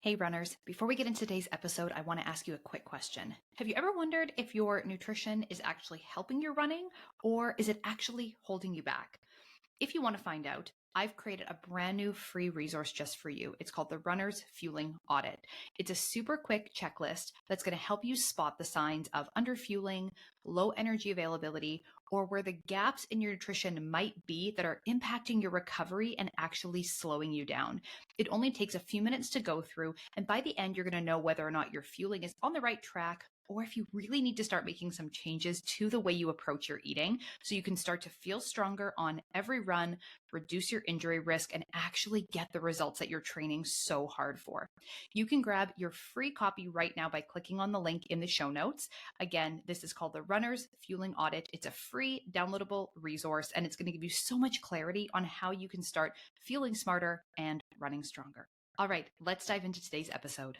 Hey runners, before we get into today's episode, I want to ask you a quick question. Have you ever wondered if your nutrition is actually helping your running or is it actually holding you back? If you want to find out, I've created a brand new free resource just for you. It's called the Runner's Fueling Audit. It's a super quick checklist that's going to help you spot the signs of underfueling, low energy availability, or where the gaps in your nutrition might be that are impacting your recovery and actually slowing you down. It only takes a few minutes to go through, and by the end, you're going to know whether or not your fueling is on the right track, or if you really need to start making some changes to the way you approach your eating so you can start to feel stronger on every run, reduce your injury risk, and actually get the results that you're training so hard for. You can grab your free copy right now by clicking on the link in the show notes. Again, this is called the Runner's Fueling Audit. It's a free downloadable resource, and it's going to give you so much clarity on how you can start feeling smarter and running stronger. All right, let's dive into today's episode.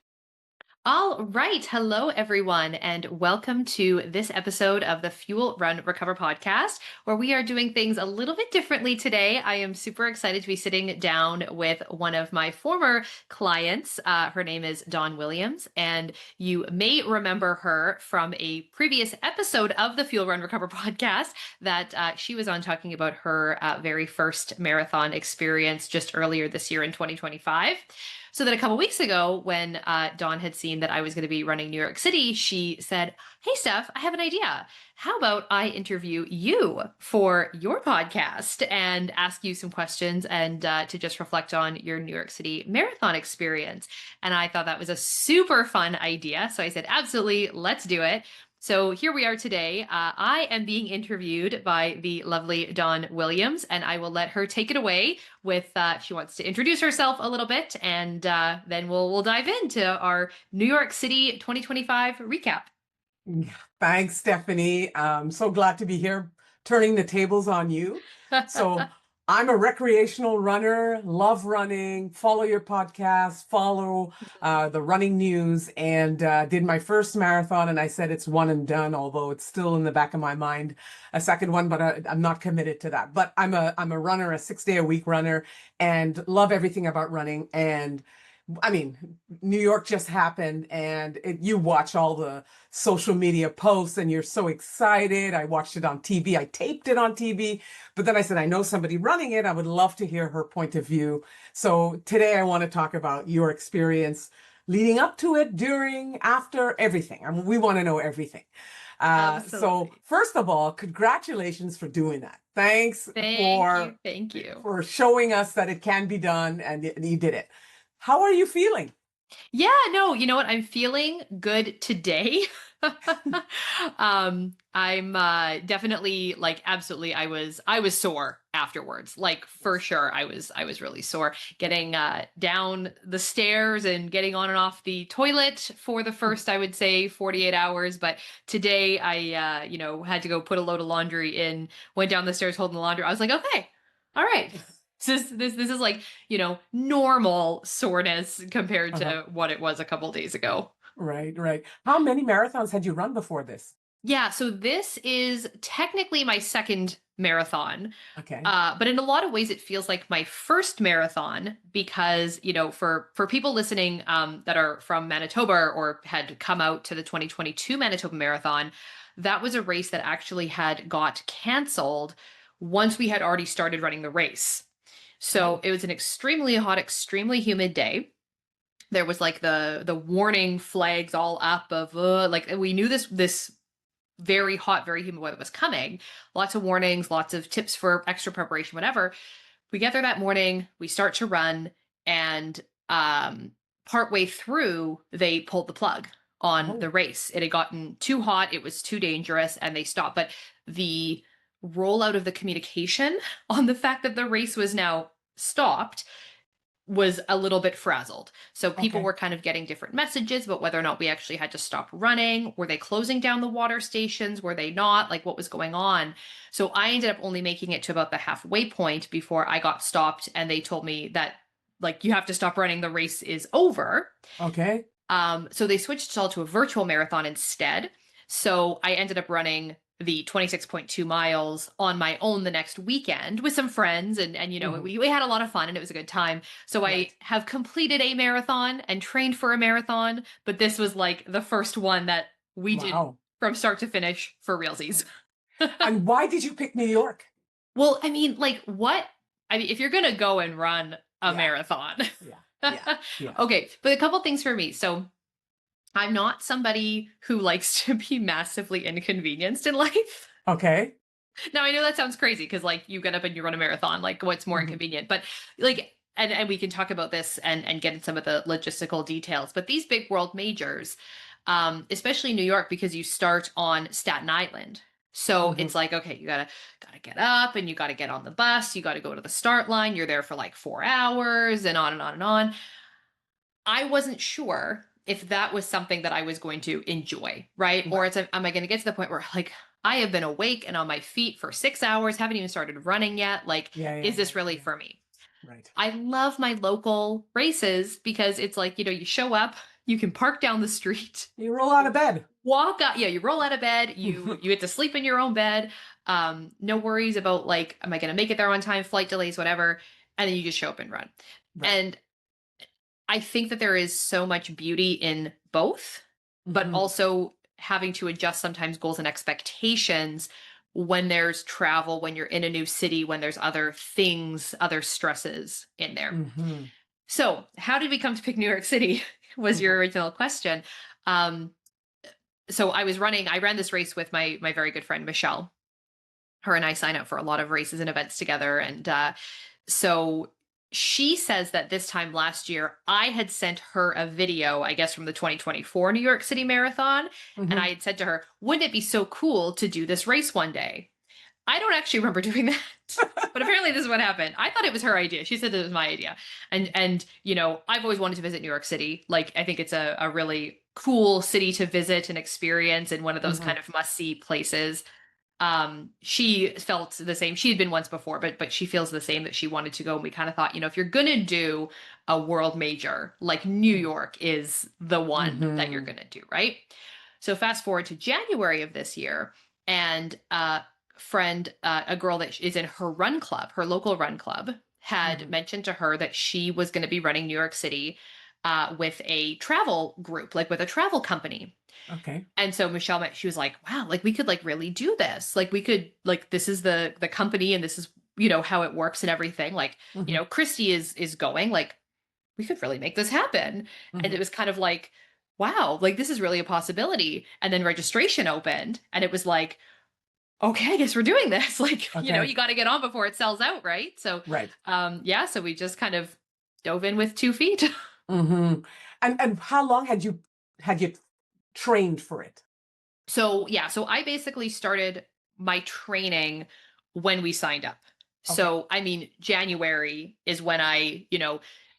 All right. Hello, everyone, and welcome to this episode of the Fuel, Run, Recover podcast, where we are doing things a little bit differently today. I am super excited to be sitting down with one of my former clients. Her name is Dawn Williams, and you may remember her from a previous episode of the Fuel, Run, Recover podcast that she was on talking about her very first marathon experience just earlier this year in 2025. So then a couple weeks ago, when Dawn had seen that I was going to be running New York City, she said, "Hey, Steph, I have an idea. How about I interview you for your podcast and ask you some questions and to just reflect on your New York City marathon experience?" And I thought that was a super fun idea. So I said, absolutely, let's do it. So here we are today. I am being interviewed by the lovely Dawn Williams, and I will let her take it away with, she wants to introduce herself a little bit, and then we'll dive into our New York City 2025 recap. Thanks, Stephanie. I'm so glad to be here turning the tables on you. So I'm a recreational runner, love running, follow your podcast, follow the running news, and did my first marathon. And I said it's one and done, although it's still in the back of my mind, a second one, but I'm not committed to that. But I'm a runner, a 6-day-a-week runner, and love everything about running. And I mean, New York just happened, and you watch all the social media posts and you're so excited. I watched it on TV. I taped it on TV, but then I said, I know somebody running it. I would love to hear her point of view. So today I want to talk about your experience leading up to it, during, after, everything. I mean, we want to know everything. So first of all, congratulations for doing that. Thanks Thank you for showing us that it can be done, and you did it. How are you feeling? Yeah, no, you know what? I'm feeling good today. I'm definitely absolutely I was sore afterwards. Like for sure I was really sore getting down the stairs and getting on and off the toilet for the first, I would say, 48 hours, but today I had to go put a load of laundry in, went down the stairs holding the laundry. I was like, okay. All right. This is like, normal soreness compared to what it was a couple days ago. Right. How many marathons had you run before this? Yeah, so this is technically my second marathon. Okay. But in a lot of ways, it feels like my first marathon because, for people listening that are from Manitoba or had come out to the 2022 Manitoba Marathon, that was a race that actually had got canceled once we had already started running the race. So it was an extremely hot, extremely humid day. There was like the warning flags all up of we knew this very hot, very humid weather was coming. Lots of warnings, lots of tips for extra preparation, whatever. We get there that morning, we start to run, and partway through, they pulled the plug on the race. It had gotten too hot, it was too dangerous, and they stopped. But the rollout of the communication on the fact that the race was now stopped was a little bit frazzled. So people were kind of getting different messages about whether or not we actually had to stop running. Were they closing down the water stations? Were they not? Like, what was going on? So I ended up only making it to about the halfway point before I got stopped, and they told me that, you have to stop running. The race is over. Okay. So they switched it all to a virtual marathon instead. So I ended up running the 26.2 miles on my own the next weekend with some friends. And Hmm. we had a lot of fun and it was a good time. So I Right. have completed a marathon and trained for a marathon, but this was like the first one that we did Wow. from start to finish for realsies. Right. And why did you pick New York? Well, I mean, like what? I mean, if you're going to go and run a Yeah. marathon. Yeah. Yeah. Yeah. Okay, but a couple things for me. So I'm not somebody who likes to be massively inconvenienced in life. Okay. Now I know that sounds crazy because like you get up and you run a marathon, like what's more Hmm. inconvenient? But like and we can talk about this and get in some of the logistical details. But these big world majors, especially New York, because you start on Staten Island. So Hmm. it's like, okay, you gotta get up and you gotta get on the bus, you gotta go to the start line, you're there for like 4 hours and on and on and on. I wasn't sure if that was something that I was going to enjoy, right? Or Right. am I going to get to the point where like I have been awake and on my feet for 6 hours, haven't even started running yet? Like, Yeah. is Yeah. Yeah. this really Yeah. for me? Right. I love my local races because it's like, you show up, you can park down the street, You roll out of bed. walk up, yeah, you roll out of bed, you get to sleep in your own bed. No worries about like, am I going to make it there on time, flight delays, whatever. And then you just show up and run. Right. And I think that there is so much beauty in both, but Hmm. also having to adjust sometimes goals and expectations when there's travel, when you're in a new city, when there's other things, other stresses in there. Hmm. So, how did we come to pick New York City? Was Hmm. your original question. Um, so I ran this race with my very good friend Michelle. Her and I sign up for a lot of races and events together. And so she says that this time last year, I had sent her a video, I guess, from the 2024 New York City Marathon. And I Hmm. had said to her, wouldn't it be so cool to do this race one day? I don't actually remember doing that. But apparently this is what happened. I thought it was her idea. She said it was my idea. And I've always wanted to visit New York City. Like I think it's a really cool city to visit and experience and one of those kind Hmm. of must-see places. She felt the same. She had been once before, but she feels the same, that she wanted to go. And we kind of thought, if you're gonna do a world major, like New York is the one that you're Hmm. gonna do, right? So fast forward to January of this year, and a girl that is in her run club, her local run club, had Hmm. mentioned to her that she was going to be running New York City with a travel group, like with a travel company. Okay. And so she was like, wow, like we could like really do this. Like we could, like, this is the company and this is, how it works and everything. Like, Hmm. Christy is going, like, we could really make this happen. And it Hmm. was kind of like, wow, like this is really a possibility. And then registration opened and it was like, okay, I guess we're doing this. Like, Okay. you got to get on before it sells out, right? So, Right. yeah, so we just kind of dove in with 2 feet. Hmm. And how long had you trained for it? So, yeah, so I basically started my training when we signed up. Okay. So, I mean, January is when I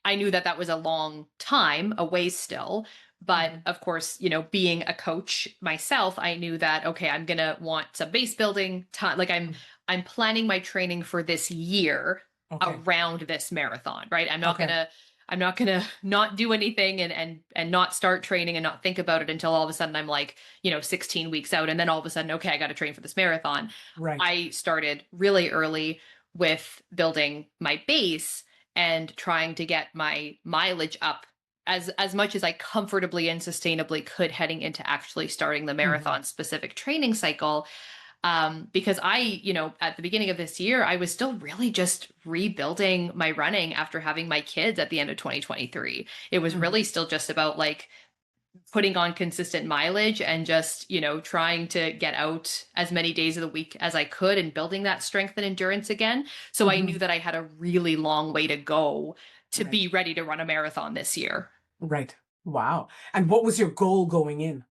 knew that that was a long time away still. But Hmm. of course, being a coach myself, I knew that, okay, I'm going to want some base building time. Like I'm planning my training for this year Okay. around this marathon, right? Okay. I'm not gonna not do anything and not start training and not think about it until all of a sudden I'm like, 16 weeks out, and then all of a sudden, okay, I got to train for this marathon. Right. I started really early with building my base and trying to get my mileage up as much as I comfortably and sustainably could heading into actually starting the Hmm. marathon specific training cycle. Because at the beginning of this year, I was still really just rebuilding my running after having my kids at the end of 2023. It was Hmm. really still just about like putting on consistent mileage and just, trying to get out as many days of the week as I could and building that strength and endurance again. So I knew Hmm. that I had a really long way to go to Right. be ready to run a marathon this year. Right. Wow. And what was your goal going in?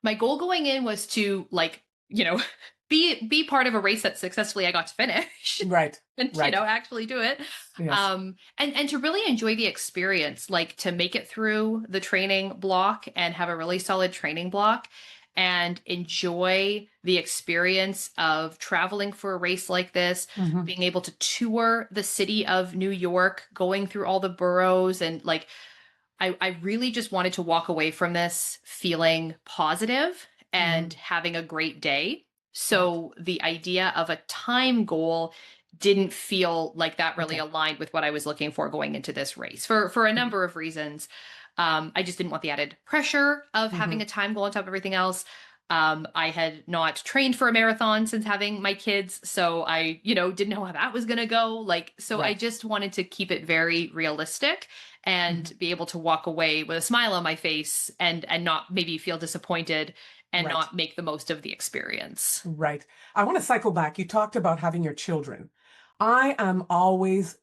My goal going in was to like, be part of a race that successfully I got to finish Right. and Right. actually do it. Yes. And to really enjoy the experience, like to make it through the training block and have a really solid training block and enjoy the experience of traveling for a race like this, Hmm. being able to tour the city of New York, going through all the boroughs and like I really just wanted to walk away from this feeling positive and Hmm. having a great day. Right. So the idea of a time goal didn't feel like that really Okay. aligned with what I was looking for going into this race for a Mhm. number of reasons. I just didn't want the added pressure of having Mhm. a time goal on top of everything else. I had not trained for a marathon since having my kids, so I, didn't know how that was going to go. So I Right. just wanted to keep it very realistic and Mhm. be able to walk away with a smile on my face and not maybe feel disappointed and Right. not make the most of the experience. Right. I want to cycle back. You talked about having your children. I am always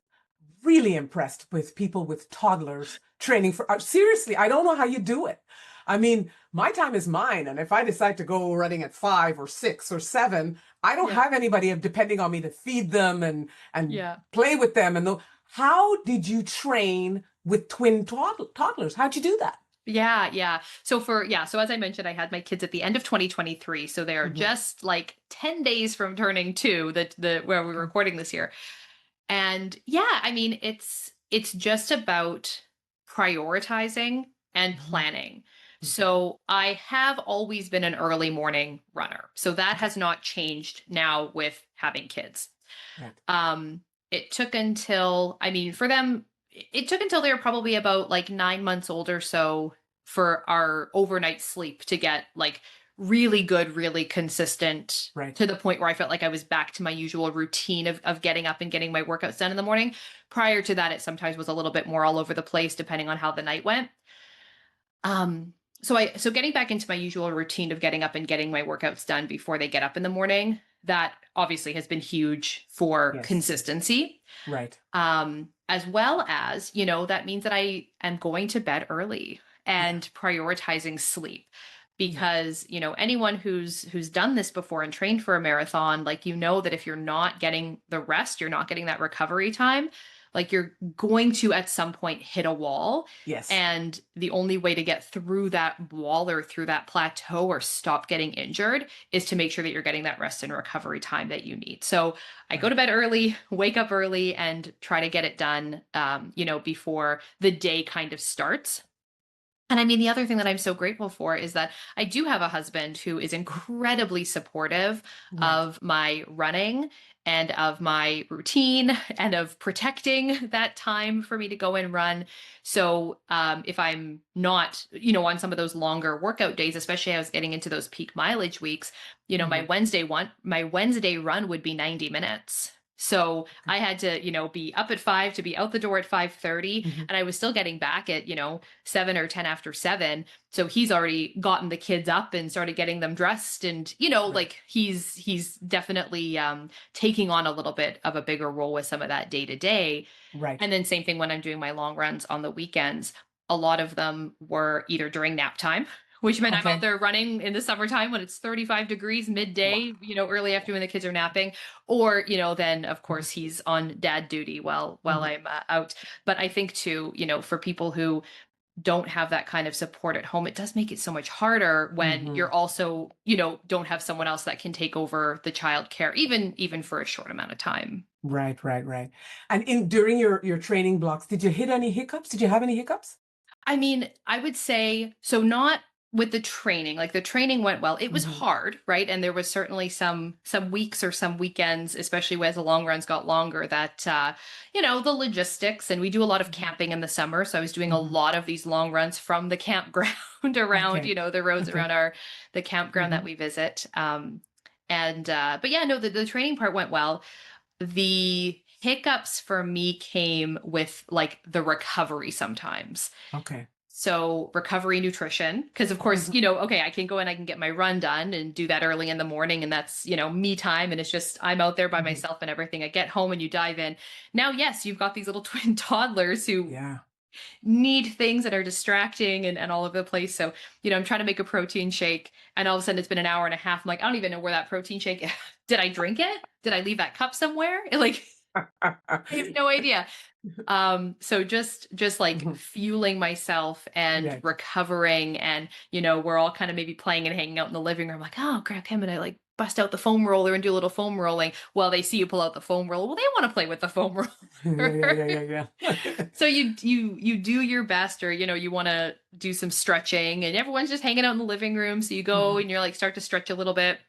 really impressed with people with toddlers training for, seriously, I don't know how you do it. I mean, my time is mine. And if I decide to go running at 5 or 6 or 7, I don't Yeah. have anybody depending on me to feed them and Yeah. play with them. How did you train with twin toddlers? How'd you do that? Yeah, yeah. So as I mentioned, I had my kids at the end of 2023, so they are Hmm. just like 10 days from turning 2, the where we were Okay. recording this year. And yeah, I mean, it's just about prioritizing and Hmm. planning. Hmm. So I have always been an early morning runner. So that Okay. has not changed now with having kids. Right. Um, it took until, I mean, for them, it took until they were probably about like 9 months old or so for our overnight sleep to get like really good, really consistent Right. to the point where I felt like I was back to my usual routine of getting up and getting my workouts done in the morning. Prior to that, it sometimes was a little bit more all over the place depending on how the night went. Um, so getting back into my usual routine of getting up and getting my workouts done before they get up in the morning, that obviously has been huge for Yes. consistency. Right. As well as, that means that I am going to bed early Yeah. and prioritizing sleep. Right. Because, anyone who's done this before and trained for a marathon, like that if you're not getting the rest, you're not getting that recovery time, like you're going to at some point hit a wall. Yes. And the only way to get through that wall or through that plateau or stop getting injured is to make sure that you're getting that rest and recovery time that you need. So I go Right. to bed early, wake up early, and try to get it done, before the day kind of starts. And I mean, the other thing that I'm so grateful for is that I do have a husband who is incredibly supportive Right. of my running and of my routine and of protecting that time for me to go and run. So if I'm not, on some of those longer workout days, especially I was getting into those peak mileage weeks, Hmm. my Wednesday run would be 90 minutes. So Okay. I had to, be up at 5 to be out the door at 5:30, Hmm. and I was still getting back at, 7 or 10 after 7. So he's already gotten the kids up and started getting them dressed, and Right. like he's definitely taking on a little bit of a bigger role with some of that day to day. Right. And then same thing when I'm doing my long runs on the weekends. A lot of them were either during nap time, which meant I'm out Okay. there running in the summertime when it's 35 degrees Wow. midday, early afternoon when the kids are napping, or then of Mhm. course he's on dad duty while Mhm. I'm out. But I think too, for people who don't have that kind of support at home, it does make it so much harder when Mhm. you're also, don't have someone else that can take over the child care, even for a short amount of time. Right, right, right. And in during your training blocks, did you hit any hiccups? Did you have any hiccups? I mean, I would say so not with the training. Like the training went well. It was Mhm. hard, right? And there was certainly some weeks or some weekends, especially as the long runs got longer, that the logistics, and we do a lot of Mhm. camping in the summer. So I was doing a Mhm. lot of these long runs from the campground around, Okay. the roads Okay. around the campground that Mhm. we visit. And but yeah, no, the training part went well. The hiccups for me came with like the recovery sometimes. Okay. So recovery nutrition, because of course, Mhm. okay, I can go and I can get my run done and do that early in the morning. And that's, me time. And it's just, I'm out there by Mhm. myself and everything. I get home and you dive in. Now, yes, you've got these little twin toddlers who Yeah. need things that are distracting and all over the place. So, I'm trying to make a protein shake and all of a sudden it's been an hour and a half. I'm like, I don't even know where that protein shake is. Did I drink it? Did I leave that cup somewhere? Like, I have no idea. So just like Mhm. fueling myself and Right. recovering, and we're all kind of maybe playing and hanging out in the living room, like, oh crap, Kim, and I like bust out the foam roller and do a little foam rolling while they see you pull out the foam roller. Well, they want to play with the foam Yeah, yeah, roller. yeah, yeah, yeah. So you do your best, or you want to do some stretching, and everyone's just hanging out in the living room. So you go Mhm. and you're like start to stretch a little bit.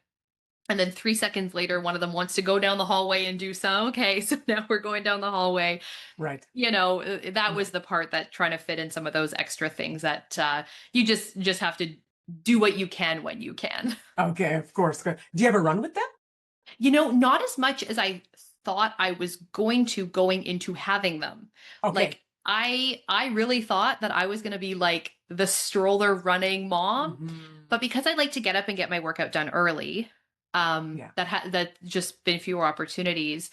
And then 3 seconds later, one of them wants to go down the hallway and do some. Okay, so now we're going down the hallway. Right. That was Right. the part that trying to fit in some of those extra things that you just have to do what you can when you can. Okay, of course. Good. Do you ever run with them? Not as much as I thought I was going to going into having them. Okay. Like I really thought that I was going to be like the stroller running mom, Hmm. but because I like to get up and get my workout done early, Yeah. that just been fewer opportunities.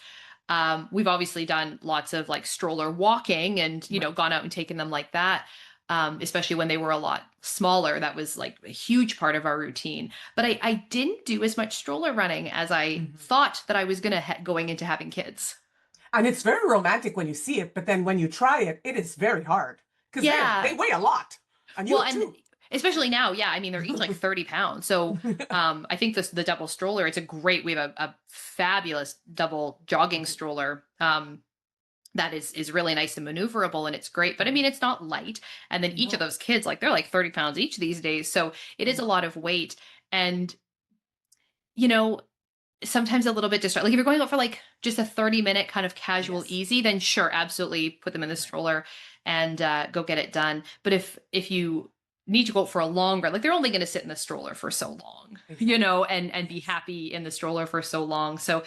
We've obviously done lots of like stroller walking and Right. gone out and taken them like that. Especially when they were a lot smaller, that was like a huge part of our routine. But I didn't do as much stroller running as I Hmm. thought that I was gonna going into having kids. And it's very romantic when you see it, but then when you try it, it is very hard because they Yeah. weigh a lot, and Well, you and too. especially now, yeah. I mean, they're each like 30 pounds. So I think the double stroller, it's a great, we have a fabulous double jogging stroller. That is really nice and maneuverable and it's great. But I mean, it's not light. And then each of No. those kids, like they're like 30 pounds each these days. So it is a Yeah. lot of weight. And, you know, sometimes a little bit distracted. Like if you're going out for like just a 30-minute kind of casual Yes. easy, then sure, absolutely put them in the Right. stroller and go get it done. But if you need to go for a longer, like they're only going to sit in the stroller for so long, Exactly. and be Yes. happy in the stroller for so long. So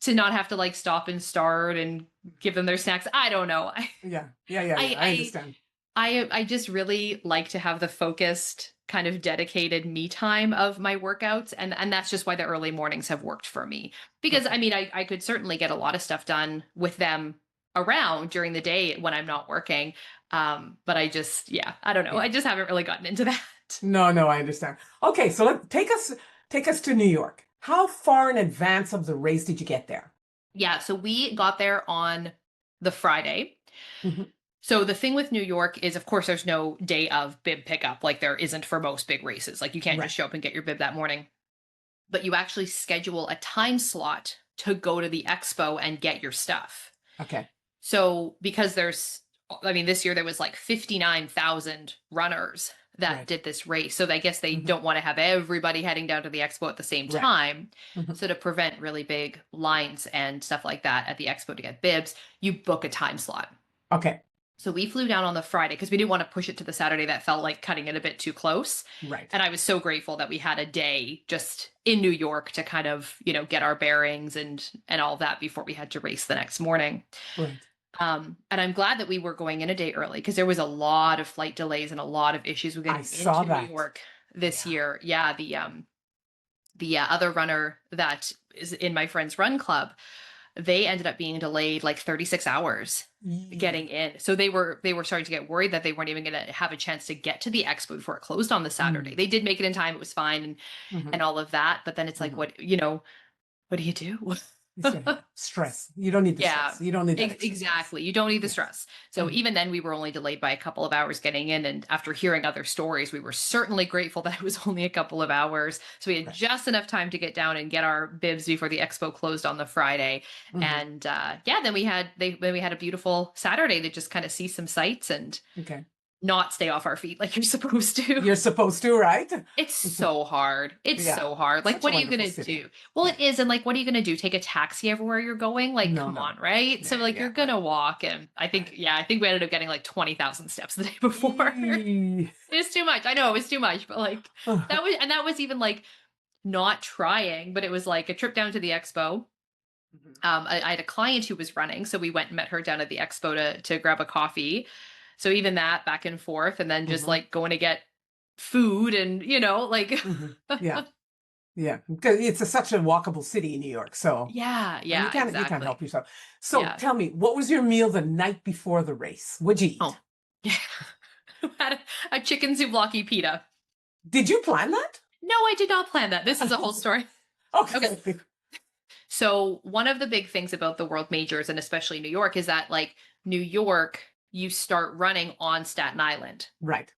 to not have to like stop and start and give them their snacks, I don't know. Yeah. Yeah. Yeah. Yeah. I I understand. I just really like to have the focused kind of dedicated me time of my workouts, and that's just why the early mornings have worked for me. Because I Okay. mean, I could certainly get a lot of stuff done with them around during the day when I'm not working. But I just, yeah, I don't know. Yeah. I just haven't really gotten into that. No, no, I understand. Okay, so take us to New York. How far in advance of the race did you get there? Yeah, so we got there on the Friday. Hmm. So the thing with New York is, of course, there's no day of bib pickup like there isn't for most big races. Like you can't just Right. show up and get your bib that morning, but you actually schedule a time slot to go to the expo and get your stuff. Okay. So because I mean, this year there was like 59,000 runners that Right. did this race. So I guess they Hmm. don't want to have everybody heading down to the expo at the same Right. time. Hmm. So to prevent really big lines and stuff like that at the expo to get bibs, you book a time slot. Okay. So we flew down on the Friday because we didn't want to push it to the Saturday. That felt like cutting it a bit too close. Right. And I was so grateful that we had a day just in New York to kind of, get our bearings and all that before we had to race the next morning. Right. And I'm glad that we were going in a day early because there was a lot of flight delays and a lot of issues with I getting saw into New that. York this Yeah. year. Yeah, the other runner that is in my friend's run club, they ended up being delayed like 36 hours getting Yee. in. So they were starting to get worried that they weren't even going to have a chance to get to the expo before it closed on the Saturday. Mm. They did make it in time, it was fine and Hmm. all of that, but then it's like Hmm. what do you do? Yeah. Stress. You don't need the Yeah, stress. You don't need that extra stress. exactly. You don't need the Yes. stress. So Mhm. even then, we were only delayed by a couple of hours getting in. And after hearing other stories, we were certainly grateful that it was only a couple of hours. So we had Right. just enough time to get down and get our bibs before the expo closed on the Friday. Hmm. And yeah, then we had a beautiful Saturday to just kind of see some sights and Okay. not stay off our feet like you're supposed to. You're supposed to, right? It's so hard. It's Yeah. so hard. Like, Such a what are you wonderful gonna city. do? Well, Yeah. it is, and like, what are you gonna do? Take a taxi everywhere you're going? Like, No, come no. on, right? So, Yeah, like, yeah, you're right, gonna walk, and right. I think we ended up getting like 20,000 steps the day before. Eee. It's too much. I know it was too much, but like, that was even like not trying, but it was like a trip down to the expo. Mhm. I had a client who was running, so we went and met her down at the expo to grab a coffee. So even that back and forth, and then just Mhm. like going to get food and like. Mhm. Yeah, yeah. Because it's such a walkable city in New York, so Yeah, and you yeah, can't exactly. help yourself. So Yeah. tell me, what was your meal the night before the race? What'd you eat? Oh, yeah. Had a chicken souvlaki pita. Did you plan that? No, I did not plan that. This is a whole story. Okay. Okay. So, one of the big things about the world majors and especially New York is that like New York, you start running on Staten Island. Right.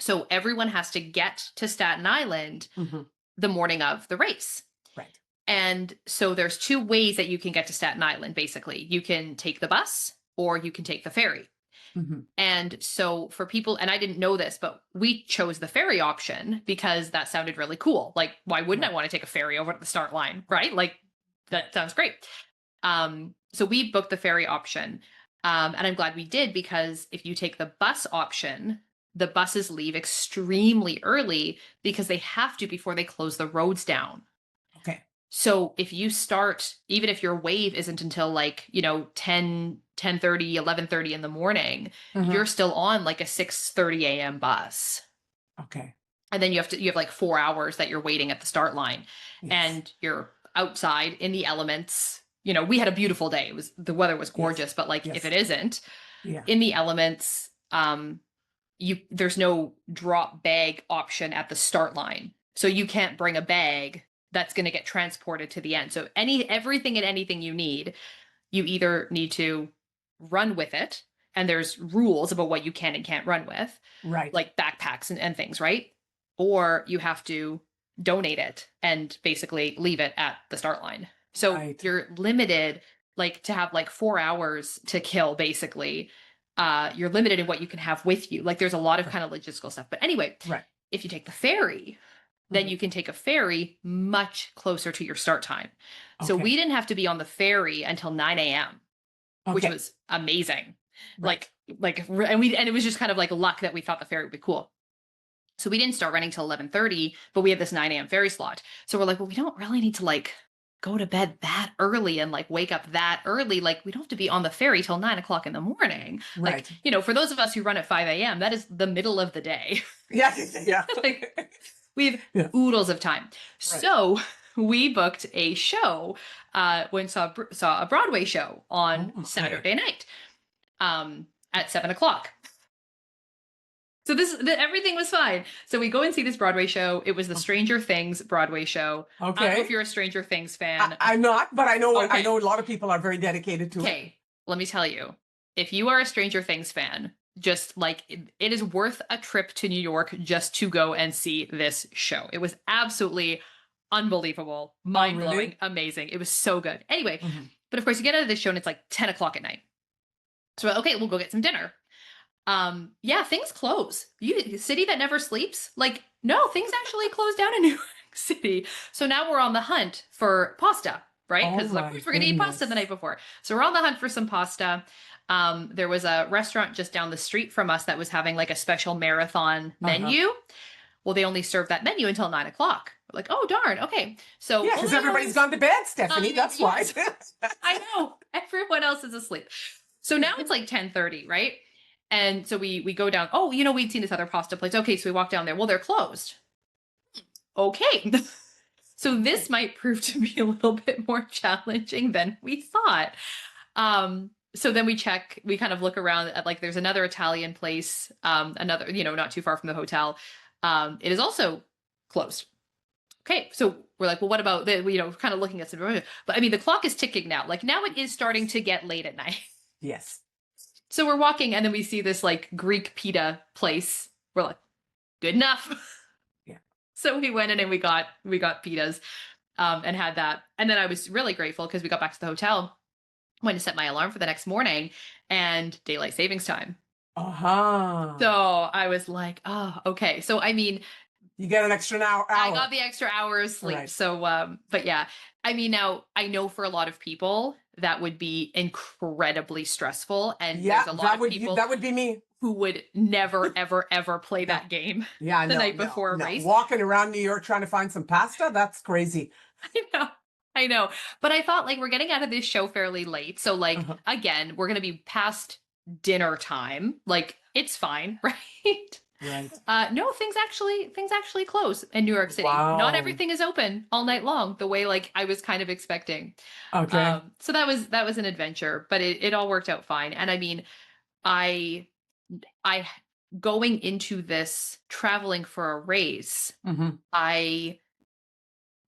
So, everyone has to get to Staten Island Hmm. the morning of the race. Right. And so there's two ways that you can get to Staten Island basically. You can take the bus or you can take the ferry. Mhm. And so for people, and I didn't know this, but we chose the ferry option because that sounded really cool. Like, why wouldn't I Right. want to take a ferry over to the start line? Right. Like, that Right. sounds great. So we booked the ferry option. And I'm glad we did, because if you take the bus option, the buses leave extremely early because they have to before they close the roads down. Okay. So if you start, even if your wave isn't until like, 10:30, 11:30 in the morning, you're Mhm. still on like a 6:30 a.m. bus. Okay. And then you have like 4 hours that you're waiting at the start line, Yes. and you're outside in the elements. We had a beautiful day. The weather was Yes. gorgeous, but like if it Yes. isn't Yeah. in the elements, there's no drop bag option at the start line. So you can't bring a bag that's going to get transported to the end. So everything and anything you need, you either need to run with it, and there's rules about what you can and can't run with, Right. like backpacks and things, right? Or you have to donate it and basically leave it at the start line. So Right. you're limited, like, to have like 4 hours to kill, basically. You're limited in what you can have with you. Like, there's a lot of Right. kind of logistical stuff. But anyway, Right. if you take the ferry, then Mhm. you can take a ferry much closer to your start time. So we Okay. didn't have to be on the ferry until 9 a.m., which Okay. was amazing. Right. And it was just kind of like luck that we thought the ferry would be cool. So we didn't start running till 11:30, but we had this 9 a.m. ferry slot. So we're like, well, we don't really need to like go to bed that early and like wake up that early. Like, we don't have to be on the ferry till 9 o'clock in the morning. Like, Right. for those of us who run at 5 a.m., that is the middle of the day. Yeah. Yeah. Like, we have Yeah. oodles of time. Right. So we booked a show, saw a Broadway show Oh, on okay. Saturday night, at 7 o'clock. So everything was fine. So we go and see this Broadway show. It was the Okay. Stranger Things Broadway show. I don't know if Okay. you're a Stranger Things fan. I'm not, but I Okay. know a lot of people are very dedicated to it. Okay. Let me tell you, if you are a Stranger Things fan, just like it is worth a trip to New York just to go and see this show. It was absolutely unbelievable, Oh, mind blowing, really? amazing. It was so good. Anyway, Mhm. but of course, you get out of this show and it's like 10 o'clock at night. So, okay, we'll go get some dinner. Yeah, things close. City that never sleeps. Like, no, things actually close down in New York City. So now we're on the hunt for pasta, right? Oh Because of my course we're gonna eat pasta the goodness. night before. So we're on the hunt for some pasta. There was a restaurant just down the street from us that was having like a special marathon Uh-huh. menu. Well, they only served that menu until 9 o'clock. We're like, oh darn, okay. So Yeah, we'll because do everybody's ours. gone to bed, Stephanie. That's why. Yes, I know. Everyone else is asleep. So now it's like 10:30, right? And so we go down. Oh, we'd seen this other pasta place. Okay, so we walk down there. Well, they're closed. Okay. So this Okay. might prove to be a little bit more challenging than we thought. So then we kind of look around at, like, there's another Italian place, another, not too far from the hotel. It is also closed. Okay, so we're like, well, what about kind of looking at some, but I mean, the clock is ticking now. Like, now it is starting to get late at night. Yes. So we're walking, and then we see this like Greek pita place. We're like, good enough. Yeah. So we went in and we got pitas, and had that. And then I was really grateful because we got back to the hotel, went to set my alarm for the next morning, and daylight savings time. So Uh-huh. I was like, oh, okay. So I mean, You get an extra I hour. got the extra hour of sleep. Right. So, but yeah, I mean, now I know for a lot of people that would be incredibly stressful, and Yeah, there's a lot of people that would be me. who would never, ever, ever play No. that game Yeah, the no, night no, before a no. race. Walking around New York trying to find some pasta, that's crazy. I know. I know. But I thought, like, we're getting out of this show fairly late. So, like, Uh-huh. again, we're going to be past dinner time. Like, it's fine, right? Right. No, things actually close in New York City. Not Wow. everything is open all night long, the way like I was kind of expecting. Okay. So that was an adventure, but it all worked out fine. And I mean, I I going into this traveling for a race, Mm-hmm. I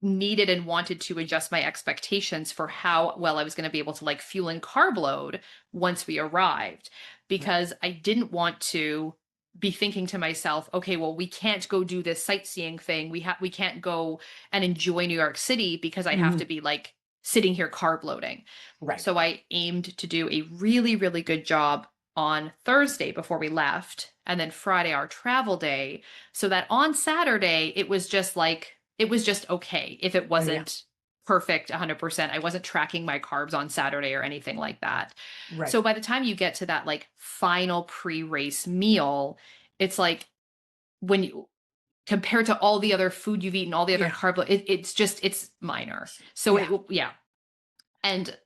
needed and wanted to adjust my expectations for how well I was going to be able to like fuel and carb load once we arrived, Right. because I didn't want to be thinking to myself, okay, well, we can't go do this sightseeing thing. We can't go and enjoy New York City because I have Mm-hmm. to be like sitting here carb loading. Right. So I aimed to do a really, really good job on Thursday before we left, and then Friday our travel day, so that on Saturday it was just okay if it Yeah. wasn't perfect 100%. I wasn't tracking my carbs on Saturday or anything like that. Right. So by the time you get to that like final pre-race meal, it's like when you compared to all the other food you've eaten, all the other Yeah. carb, it's minor. So Yeah. yeah. And,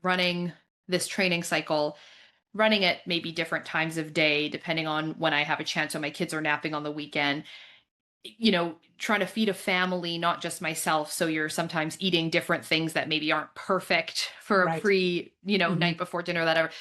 running this training cycle, running it maybe different times of day, depending on when I have a chance, when my kids are napping on the weekend, trying to feed a family, not just myself. So you're sometimes eating different things that maybe aren't perfect for a Right. pre, Hmm. night before dinner, that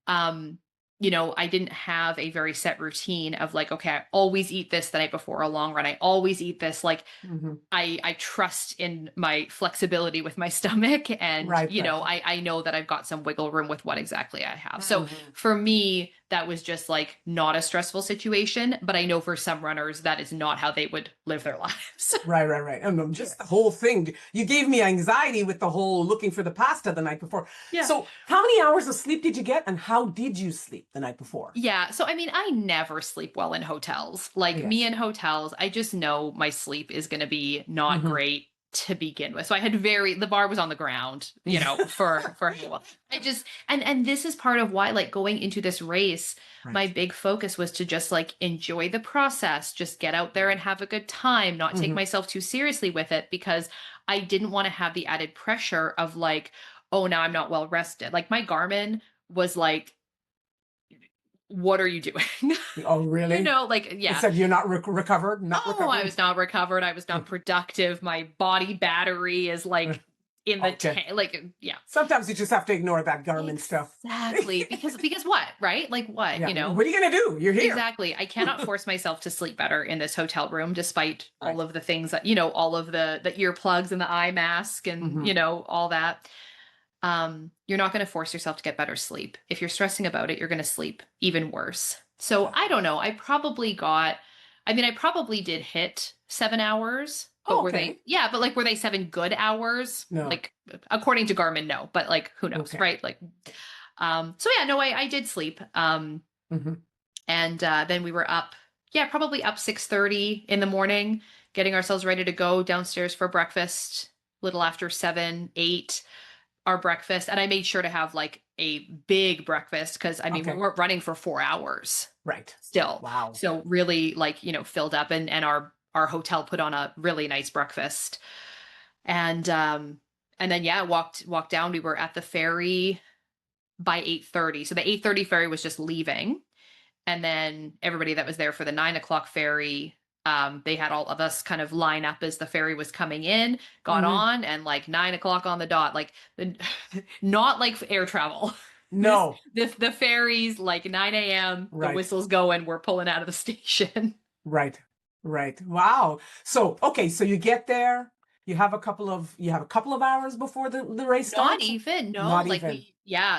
um, I didn't have a very set routine of like, okay, I always eat this the night before a long run. I always eat this. Like, Hmm. I trust in my flexibility with my stomach, and Right. Right. I know that I've got some wiggle room with what exactly I have. So Hmm. for me, that was just like not a stressful situation, but I know for some runners that is not how they would live their lives. Right, right, right. And just the whole thing. You gave me anxiety with the whole looking for the pasta the night before. Yeah. So, how many hours of sleep did you get, and how did you sleep the night before? Yeah. So, I mean, I never sleep well in hotels. Like me Yes. in hotels, I just know my sleep is going to be not Hmm. great to begin with. So I had the bar was on the ground, for how well. I just, and this is part of why, like going into this race, my Right. big focus was to just like enjoy the process, just get out there and have a good time, not take Hmm. myself too seriously with it, because I didn't want to have the added pressure of like, oh, now I'm not well rested. Like my Garmin was like, what are you doing? Oh, really? Like, It yeah. said you're not recovered, not Oh, I recovering. was not recovered. I was not productive. My body battery is like in the Okay. tank. Like, yeah. Sometimes you just have to ignore that Garmin stuff. Exactly. Because what, right? Like what, Yeah. What are you gonna do? You're here. Exactly. I cannot force myself to sleep better in this hotel room, despite all Right. of the things that, all of the earplugs and the eye mask and, Hmm. all that. You're not going to force yourself to get better sleep. If you're stressing about it, you're going to sleep even worse. So I don't know. I probably did hit 7 hours, but Oh, okay. but like, were they 7 good hours? No. Like, according to Garmin, no, but like, who knows, Okay. right? Like, so yeah, no, I did sleep. Hmm. And then we were up, yeah, probably up 6:30 in the morning, getting ourselves ready to go downstairs for breakfast, little after 7, 8, our breakfast. And I made sure to have like a big breakfast because I mean, we Okay. weren't running for 4 hours Right. still. Wow. So really like, filled up, and our hotel put on a really nice breakfast. And then yeah, walked down. We were at the ferry by 8:30. So the 8:30 ferry was just leaving. And then everybody that was there for the 9 o'clock ferry, they had all of us kind of line up as the ferry was coming in, got Hmm. on, and like 9 o'clock on the dot, like not like air travel. This No. the ferries like 9 a.m. The Right. whistle's going. We're pulling out of the station. Right. Right. Wow. So, okay, so you get there, you have a couple of hours before the race Not starts? even, no. Not Like even.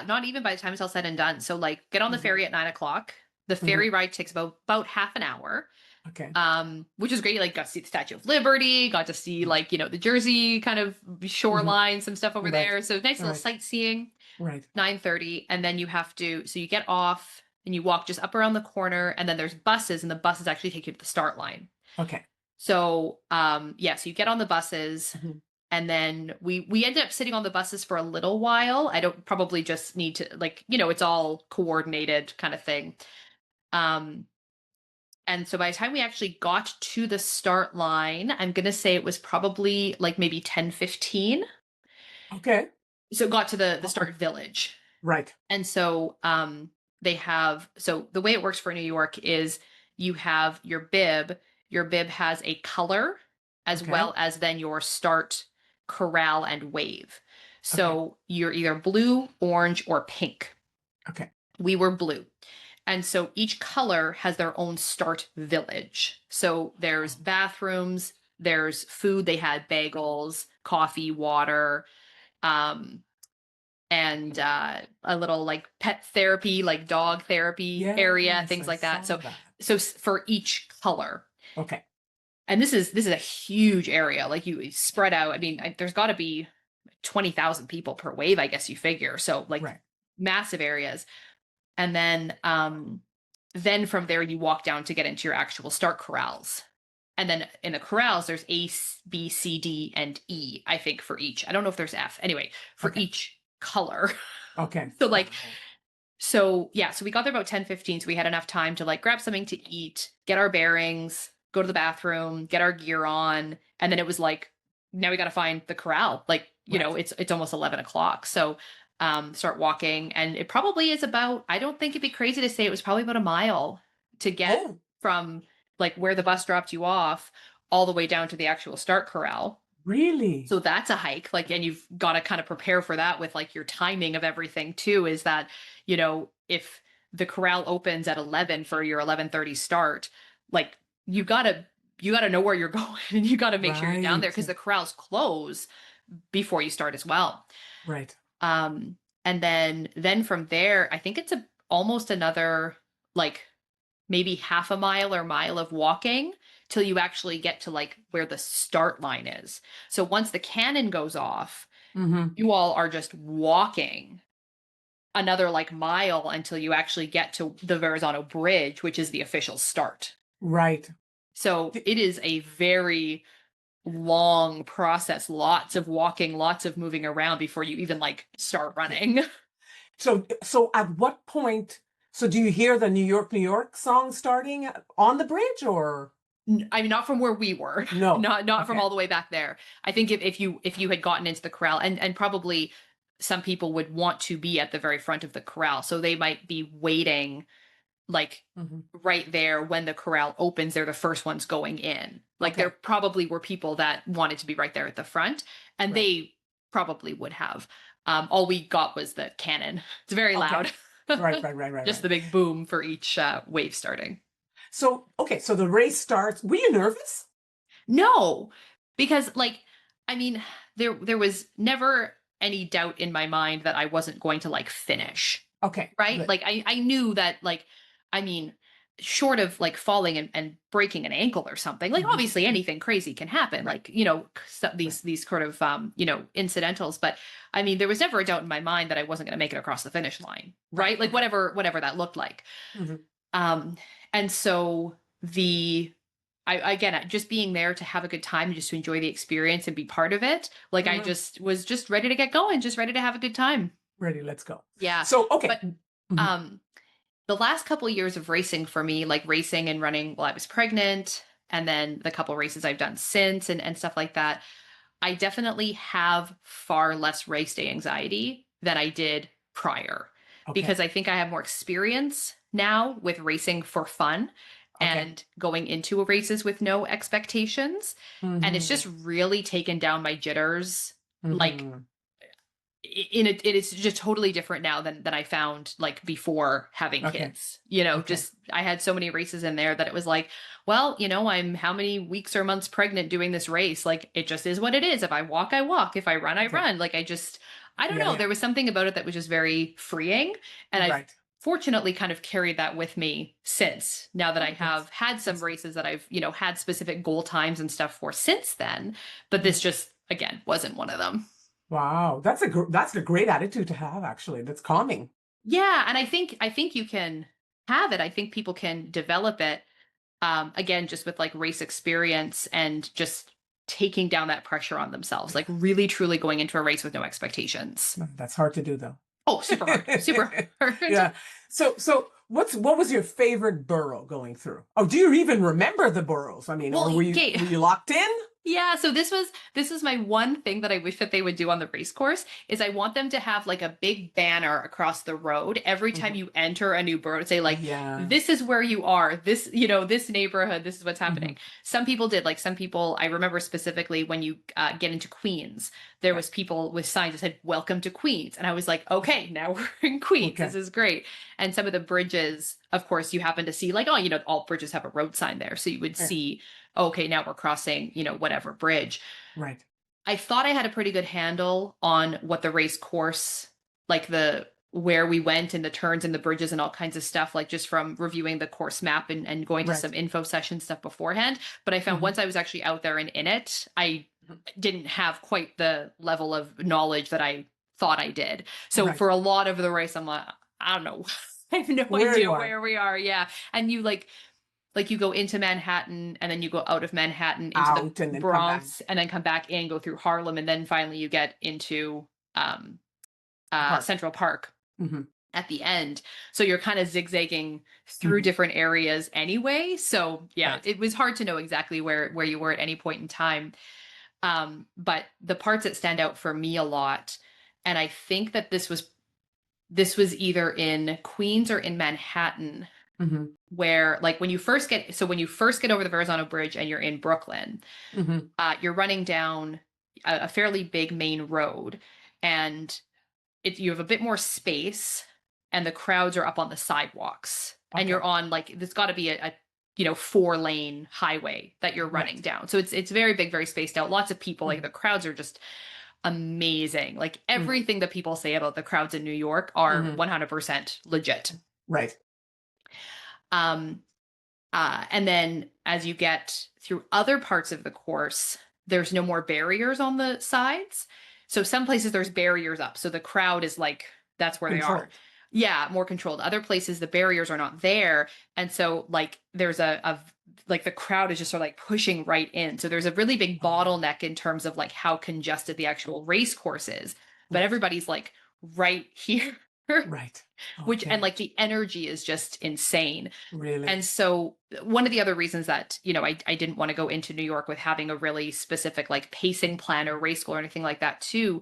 not even by the time it's all said and done. So like get on the Hmm. ferry at 9 o'clock. The Hmm. ferry ride takes about half an hour. Okay. Which is great. Like got to see the Statue of Liberty, got to see like, the Jersey kind of Hmm. shoreline, some stuff over Right. there. So nice little Right. sightseeing, Right. 9:30. And then so you get off and you walk just up around the corner, and then there's buses, and the buses actually take you to the start line. Okay. So yeah, so you get on the buses, Hmm. and then we ended up sitting on the buses for a little while. I don't probably just need to like, it's all coordinated kind of thing. Um and so by the time we actually got to the start line, I'm going to say it was probably like maybe 10:15. Okay. So it got to the Oh, start village. right. And so so the way it works for New York is you have your bib. Your bib has a color as Okay. well as then your start corral and wave. Okay. So you're either blue, orange, or pink. Okay. We were blue. And so each color has their own start village. So there's Oh, bathrooms, there's food. They had bagels, coffee, water, um, and a little like pet therapy, like dog therapy area, yes, things I like that. saw So that. for each color. Okay. And this is a huge area. Like you spread out. I mean, there's got to be 20,000 people per wave, I guess you figure. So like Right. massive areas. And then from there you walk down to get into your actual start corrals. And then in the corrals, there's A, B, C, D, and E, I think, for each. I don't know if there's F. Anyway, for Okay. each color. Okay. So like, Wow. so yeah, so we got there about 10:15. So we had enough time to like grab something to eat, get our bearings, go to the bathroom, get our gear on. And then it was like, now we got to find the corral. Like, Right. it's almost 11 o'clock. So start walking. And it probably is about, I don't think it'd be crazy to say it was probably about a mile to get Oh, from like where the bus dropped you off all the way down to the actual start corral. really? So that's a hike. Like, and you've got to kind of prepare for that with like your timing of everything too, is that, if the corral opens at 11 for your 11:30 start, like you got to know where you're going and you got to make sure you're down there Right. because the corrals close before you start as well. Right. Um, and then from there, I think it's almost another like maybe half a mile or mile of walking till you actually get to like where the start line is. So once the cannon goes off, Mm-hmm. you all are just walking another like mile until you actually get to the Verrazano Bridge, which is the official start. Right. So Th- it is a very long process, lots of walking, lots of moving around before you even like start Yeah. running. So at what point, so do you hear the New York, New York song starting on the bridge or I mean, not from where we were, no? not from Okay. all the way back there. I think if you had gotten into the corral, and probably some people would want to be at the very front of the corral, so they might be waiting like Hmm. right there when the corral opens. They're the first ones going in. Like there Okay. probably were people that wanted to be right there at the front, and Right. they probably would have. All we got was the cannon. It's very Okay. loud. Right, right, right, right, Just right. the big boom for each wave starting. So, okay, so the race starts. Were you nervous? No, because like I mean, there was never any doubt in my mind that I wasn't going to like finish, Okay, right? good. Like I knew that like I mean, short of like falling and breaking an ankle or something, like Hmm. obviously anything crazy can happen, Right, like right. these sort of incidentals, but I mean there was never a doubt in my mind that I wasn't going to make it across the finish line, Right. right? Like Okay. whatever that looked like. Hmm. Um, and so the I again just being there to have a good time and just to enjoy the experience and be part of it. Like I Hmm. just was just ready to get going, just ready to have a good time. Ready, let's go. Yeah. So, okay. But Mhm. um the last couple of years of racing for me, like racing and running while I was pregnant, and then the couple races I've done since and stuff like that, I definitely have far less race day anxiety than I did prior Okay. because I think I have more experience now with racing for fun Okay. and going into races with no expectations. And it's Hmm. just really taken down my jitters. Like Hmm. it is just totally different now than I found like before having Okay. kids. Okay. Just I had so many races in there that it was like, well, I'm how many weeks or months pregnant doing this race? Like it just is what it is. If I walk, I walk. If I run, I Okay. run. Like I don't Yeah, know. yeah. There was something about it that was just very freeing. And I've Right. fortunately kind of carried that with me since now that I Oh, have had some that's good. races that I've, had specific goal times and stuff for since then. But Mhm. this just again wasn't one of them. Wow, that's a great attitude to have, actually. That's calming. Yeah, and I think you can have it. I think people can develop it again just with like race experience and just taking down that pressure on themselves, like really truly going into a race with no expectations. That's hard to do, though. Oh, super hard. Super hard. Yeah. So what was your favorite borough going through? Oh, do you even remember the boroughs? I mean, Well, or were you okay. were you locked in? Yeah, so this is my one thing that I wish that they would do on the race course is I want them to have like a big banner across the road every time Mhm. you enter a new borough, say like Yeah. this is where you are, this this neighborhood, this is what's Hmm. happening. Some people did, like some people I remember specifically when you get into Queens, there Right. was people with signs that said welcome to Queens, and I was like, okay, now we're in Queens, this Okay. is great. And some of the bridges, of course, you happen to see like, oh, all bridges have a road sign there, so you would Yeah. see, okay, now we're crossing, whatever bridge. Right. I thought I had a pretty good handle on what the race course, like the where we went and the turns and the bridges and all kinds of stuff, like just from reviewing the course map and going to Right. some info session stuff beforehand. But I found Hmm. once I was actually out there and in it, I didn't have quite the level of knowledge that I thought I did. So Right. for a lot of the race, I'm like, I don't know I have no Where idea you are. where we are. Yeah. And you like you go into Manhattan and then you go out of Manhattan into the Out and then come back. Bronx and then come back in, go through Harlem, and then finally you get into um The park. Central Park Hmm. at the end. So you're kind of zigzagging through Hmm. different areas anyway. So yeah, Right. it was hard to know exactly where you were at any point in time. But the parts that stand out for me a lot, and I think that this was either in Queens or in Manhattan, Hmm. where like when you first get over the Verrazano Bridge and you're in Brooklyn, Hmm. you're running down a fairly big main road, and you have a bit more space, and the crowds are up on the sidewalks, and you're Okay. on like there's got to be a 4-lane highway that you're running Right. down. So it's very big, very spaced out. Lots of people. Like Hmm. the crowds are just amazing. Like Hmm. everything that people say about the crowds in New York are Hmm. 100% legit. Right. Um, and then as you get through other parts of the course, there's no more barriers on the sides. So some places there's barriers up. So the crowd is like, that's where they are. Controlled. Yeah, more controlled. Other places the barriers are not there. And so like there's like the crowd is just sort of like pushing right in. So there's a really big Oh, bottleneck in terms of like how congested the actual race course is. But right. everybody's like right here. Right. Which and Okay. like the energy is just insane. And Really. so one of the other reasons that, I didn't want to go into New York with having a really specific like pacing plan or race goal or anything like that too,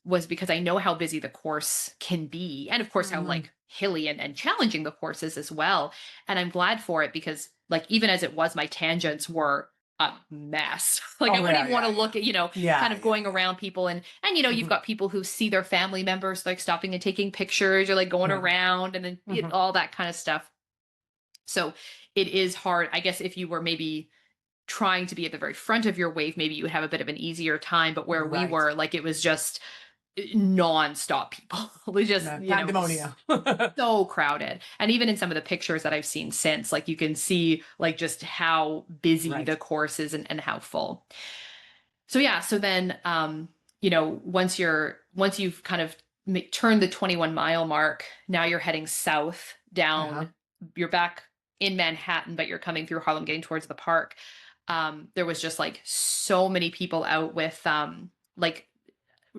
was because I know how busy the course can be. And of course, how Hmm. like hilly and challenging the course is as well. And I'm glad for it because like, even as it was, my tangents were a mess. Like I Oh wouldn't yeah, even want yeah, to yeah. look at, kind Yeah, of yeah, going yeah. around people and you've Hmm. got people who see their family members like stopping and taking pictures or like going Right. around and then Hmm. all that kind of stuff. So it is hard. I guess if you were maybe trying to be at the very front of your wave, maybe you would have a bit of an easier time. But where we Right. were, like it was just nonstop people. It was just, No, pandemonia. so crowded. And even in some of the pictures that I've seen since, like you can see like just how busy Right. the course is and how full. So yeah, so then once you've kind of turned the 21-mile mark, now you're heading south Uh-huh. down. You're back in Manhattan, but you're coming through Harlem, getting towards the park. There was just like so many people out with like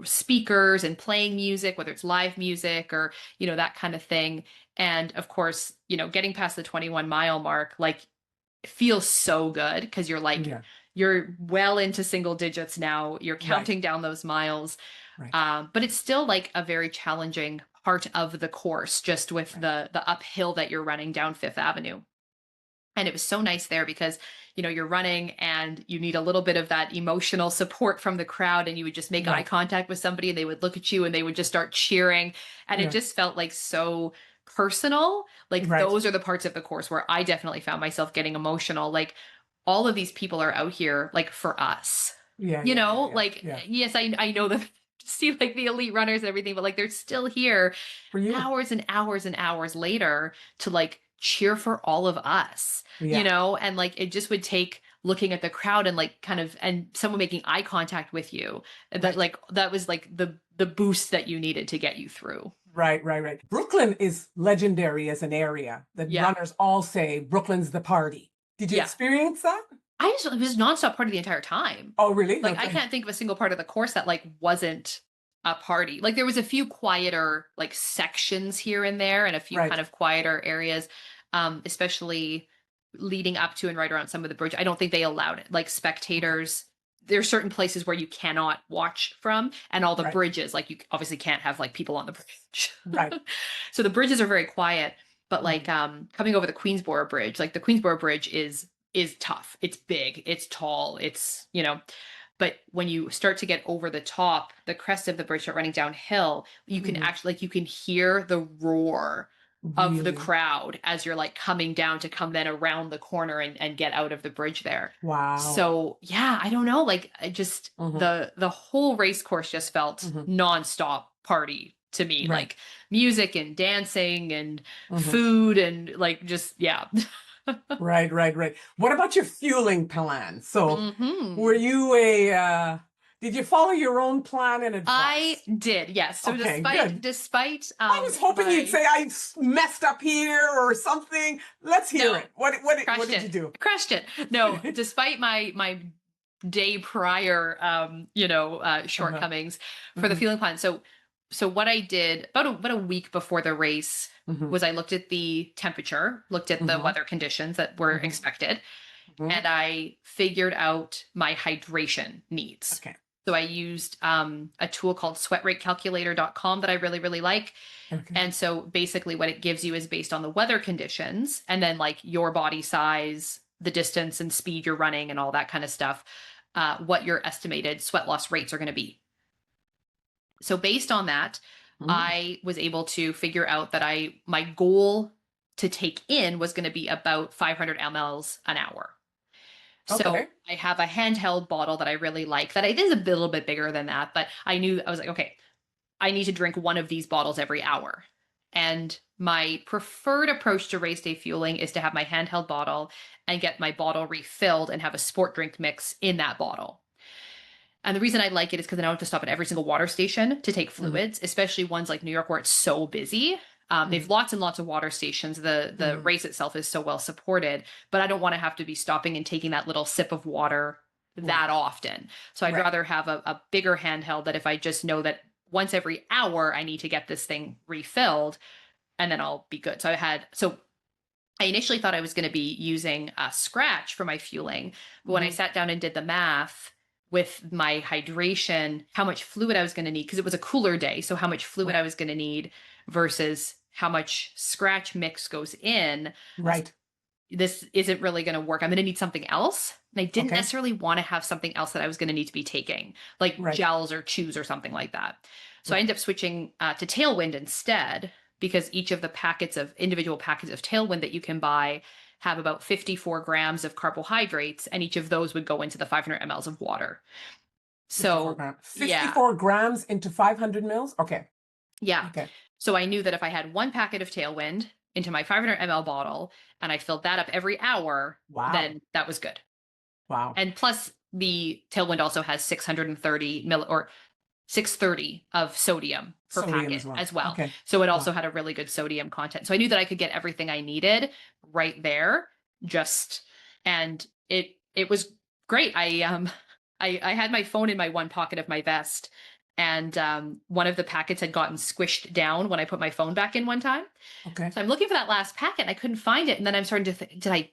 speakers and playing music, whether it's live music or that kind of thing. And of course, getting past the 21-mile mark, like feels so good because Yeah. you're well into single digits now. You're Right. counting down those miles, Right. but it's still like a very challenging part of the course, just with Right. the uphill that you're running down Fifth Avenue. And it was so nice there because you're running and you need a little bit of that emotional support from the crowd, and you would just make eye Right. contact with somebody and they would look at you and they would just start cheering, and it Yeah. just felt like so personal. Like Right. those are the parts of the course where I definitely found myself getting emotional. Like all of these people are out here like for us. Yeah, yeah, yeah, yeah. Like Yeah. yes, I know them see like the elite runners and everything, but like they're still here For you. hours and hours and hours later to like cheer for all of us, Yeah. and like it just would take looking at the crowd and like kind of and someone making eye contact with you, that Right. like that was like the boost that you needed to get you through. Right, right, right. Brooklyn is legendary as an area that Yeah. runners all say Brooklyn's the party. Did you Yeah. experience that? It was nonstop party the entire time. Oh, really? Like I Okay. can't think of a single part of the course that like wasn't a party. Like there was a few quieter like sections here and there and a few kind Right. of quieter areas, especially leading up to and right around some of the bridge. I don't think they allowed it. Like Okay. spectators, there's certain places where you cannot watch from, and all the Right. bridges, like you obviously can't have like people on the bridge. Right. So the bridges are very quiet, but Mhm. like coming over the Queensboro Bridge, like the Queensboro Bridge is tough. It's big, it's tall, it's, but when you start to get over the top, the crest of the bridge, start running downhill, you can Mhm. actually like you can hear the roar of the Really? crowd as you're like coming down to come then around the corner and get out of the bridge there. Wow. So yeah, I don't know. Like I just Hmm. the whole race course just felt Hmm. nonstop party to me. Right. Like music and dancing and Hmm. food and like just yeah. Right, right, right. What about your fueling plan? So, were Hmm. you a Did you follow your own plan and I advice? did, yes. So Okay, good. despite I was hoping you'd my say I messed up here or something. Let's hear no, it. What crushed did it. you do? Crushed it. No, despite my day prior Uh-huh. shortcomings for the Mm-hmm. fueling plan. So what I did about a week before the race Mm-hmm. was I looked at the temperature, looked at the Mm-hmm. weather conditions that were Mm-hmm. expected, Mm-hmm. and I figured out my hydration needs. Okay. So I used a tool called sweatrateCalculator.com that I really, really like. Okay. And so basically, what it gives you is based on the weather conditions and then like your body size, the distance and speed you're running, and all that kind of stuff, what your estimated sweat loss rates are going to be. So based on that, Mm. I was able to figure out that my goal to take in was going to be about 500 mLs an hour. So Okay. I have a handheld bottle that I really like that it is a little bit bigger than that, but I was like, okay, I need to drink one of these bottles every hour. And my preferred approach to race day fueling is to have my handheld bottle and get my bottle refilled and have a sport drink mix in that bottle. And the reason I like it is because I don't have to stop at every single water station to take Mm-hmm. fluids, especially ones like New York where it's so busy. They Mm-hmm. have lots and lots of water stations. The Mm-hmm. race itself is so well supported, but I don't want to have to be stopping and taking that little sip of water that Right. often. So I'd Right. rather have a bigger handheld that if I just know that once every hour I need to get this thing refilled, and then I'll be good. So I initially thought I was going to be using a Scratch for my fueling, but when I Mm-hmm. sat down and did the math with my hydration, how much fluid I was going to need, because it was a cooler day, so how much fluid Right. I was going to need versus how much Scratch mix goes in, I was Right. this isn't really going to work. I'm going to need something else. And I didn't Okay. necessarily want to have something else that I was going to need to be taking, like Right. gels or chews or something like that. So I Right. ended up switching to Tailwind instead because each of the individual packets of Tailwind that you can buy have about 54 grams of carbohydrates, and each of those would go into the 500 mLs of water. 54 So grams. yeah, 54 grams into 500 mils? Okay. yeah. Okay. So I knew that if I had one packet of Tailwind into my 500 ml bottle and I filled that up every hour, Wow. then that was good. Wow. And plus, the Tailwind also has 630 of sodium per Sodium as packet well. as well. Okay. So it also Wow. had a really good sodium content. So I knew that I could get everything I needed right there. Just and it was great. I had my phone in my one pocket of my vest, and one of the packets had gotten squished down when I put my phone back in one time. Okay. So I'm looking for that last packet and I couldn't find it. And then I'm starting to think, did I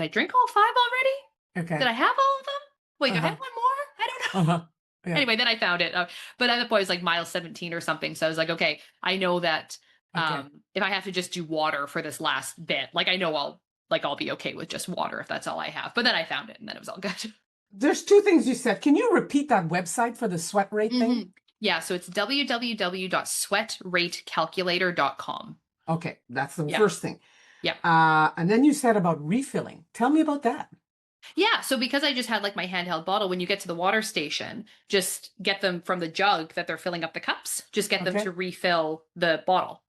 drink all five already? Did Okay. I have all of them? Wait, do I have Uh-huh. one more? I don't know. Uh-huh. Yeah. Anyway, then I found it. But at the point, it was like mile 17 or something. So I was like, okay, I know that Okay. if I have to just do water for this last bit, like I know I'll be okay with just water if that's all I have. But then I found it and then it was all good. There's two things you said. Can you repeat that website for the sweat rate thing? Yeah, so it's www.sweatratecalculator.com. Okay, that's the Yeah. first thing. Yeah. And then you said about refilling. Tell me about that. Yeah, so because I just had like my handheld bottle, when you get to the water station, just get them from the jug that they're filling up the cups, just get them Okay. to refill the bottle.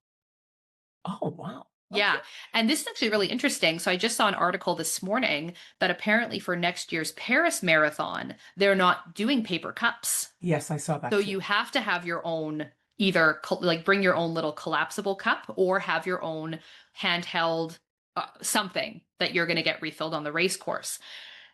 Oh, wow. Yeah. Okay. And this is actually really interesting. So I just saw an article this morning that apparently for next year's Paris Marathon, they're not doing paper cups. Yes, I saw So that too. you have to have your own either like bring your own little collapsible cup or have your own handheld something that you're going to get refilled on the race course.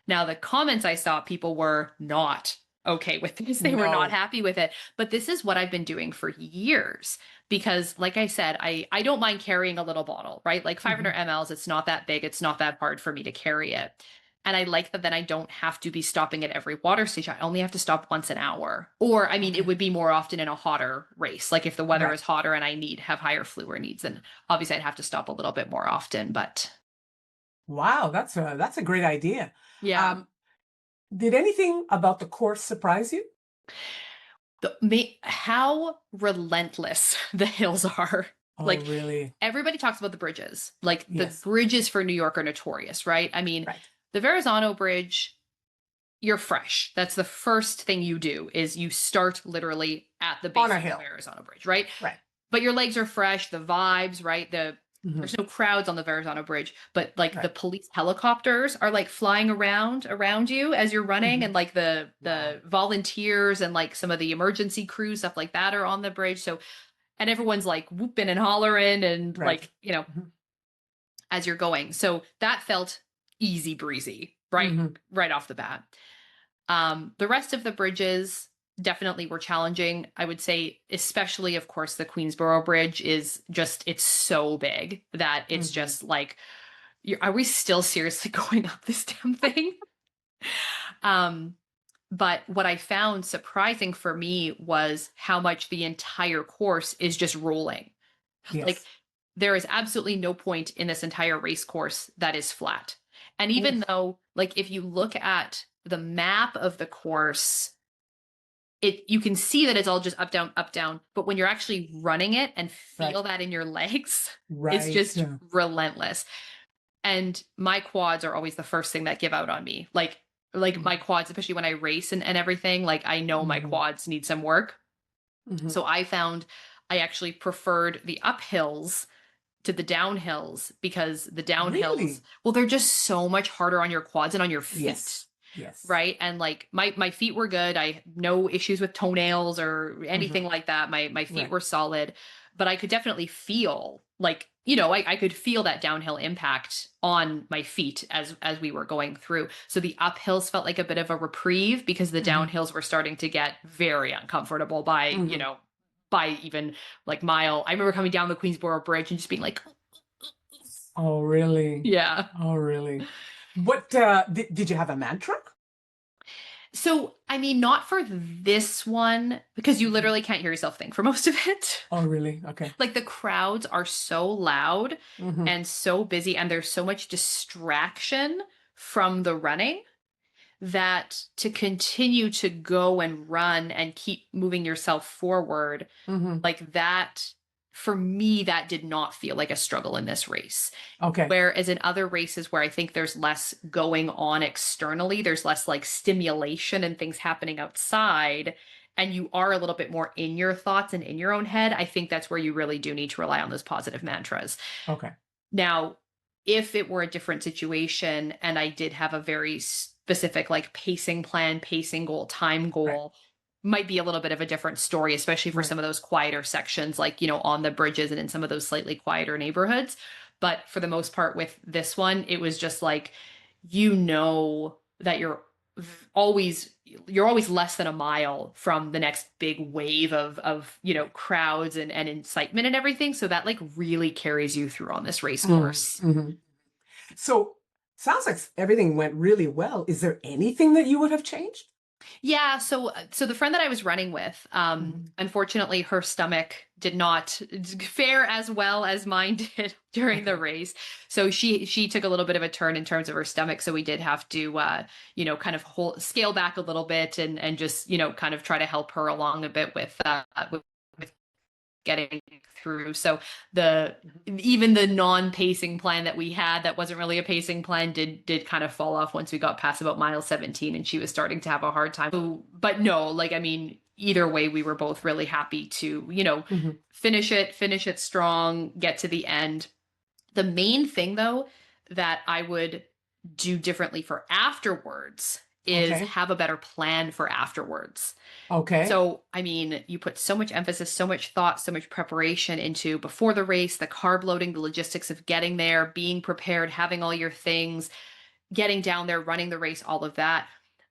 Now, the comments I saw, people were not okay with this. They were not No. happy with it. But this is what I've been doing for years because, like I said, I don't mind carrying a little bottle, right? Like 500 mLs, it's not that big. It's not that hard for me to carry it. And I like that then I don't have to be stopping at every water station. I only have to stop once an hour. Or, I mean, it Okay. would be more often in a hotter race. Like if the weather Right. is hotter and I have higher fluid needs, then obviously I'd have to stop a little bit more often. But Wow, that's a great idea. yeah. Um, did anything about the course surprise you? How relentless the hills are. Oh, Like really? everybody talks about the bridges. Like the Yes. bridges for New York are notorious, right? I mean, Right. the Verrazano Bridge, you're fresh. That's the first thing you do is you start literally at the On base a of the hill. Verrazano Bridge, right? Right. But your legs are fresh, the vibes, right? Hmm. There's no crowds on the Verrazano Bridge, but like the Right. police helicopters are like flying around you as you're running, Hmm. and like Wow. the volunteers and like some of the emergency crews, stuff like that, are on the bridge. So, and everyone's like whooping and hollering and Right. like, Hmm. as you're going. So that felt easy breezy, right? Hmm. Right off the bat. The rest of the bridges definitely were challenging. I would say, especially, of course, the Queensboro Bridge is just, it's so big that it's Hmm. just like, are we still seriously going up this damn thing? Um, but what I found surprising for me was how much the entire course is just rolling. Like, Yes. there is absolutely no point in this entire race course that is flat. And Oof. even though, like, if you look at the map of the course, you can see that it's all just up down, but when you're actually running it and Right. feel that in your legs, it's Right. just relentless. And my quads are always the first thing that give out on me. Like my quads, especially when I race and everything, like I know my Hmm. quads need some work. Hmm. So I found I actually preferred the uphills to the downhills, because the downhills, Really? well, they're just so much harder on your quads and on your feet. Yes. Yes. Right. And like my feet were good. I had no issues with toenails or Hmm. anything like that. My feet Right. were solid, but I could definitely feel like, I could feel that downhill impact on my feet as we were going through. So the uphills felt like a bit of a reprieve, because the Hmm. downhills were starting to get very uncomfortable by, Hmm. by even like mile. I remember coming down the Queensboro Bridge and just being like, Oh, really? yeah. Oh, really? What did you have a mantra? So, I mean, not for this one, because you Hmm. literally can't hear yourself think for most of it. Oh, really? Okay. Like the crowds are so loud Hmm. and so busy, and there's so much distraction from the running, that to continue to go and run and keep moving yourself forward, Hmm. like that, for me, that did not feel like a struggle in this race. Okay. Whereas in other races where I think there's less going on externally, there's less like stimulation and things happening outside, and you are a little bit more in your thoughts and in your own head, I think that's where you really do need to rely on those positive mantras. Okay. Now, if it were a different situation and I did have a very specific like pacing plan, pacing goal, time Right. goal, might be a little bit of a different story, especially for Right. some of those quieter sections, like, on the bridges and in some of those slightly quieter neighborhoods. But for the most part, with this one, it was just like, that always you're always less than a mile from the next big wave of Right. crowds and incitement and everything, so that like really carries you through on this race course. Mm-hmm. So sounds like everything went really well. Is there anything that you would have changed? Yeah, so the friend that I was running with, Hmm. unfortunately, her stomach did not fare as well as mine did during the Okay. race. So she took a little bit of a turn in terms of her stomach. So we did have to, kind of scale back a little bit and just, kind of try to help her along a bit with getting through. So the Hmm. even the non-pacing plan that we had, that wasn't really a pacing plan, did kind of fall off once we got past about mile 17 and she was starting to have a hard time. So, but no, like I mean, either way, we were both really happy to, Hmm. finish it strong, get to the end. The main thing though that I would do differently for afterwards is Okay. have a better plan for afterwards. Okay. So, I mean, you put so much emphasis, so much thought, so much preparation into before the race, the carb loading, the logistics of getting there, being prepared, having all your things, getting down there, running the race, all of that.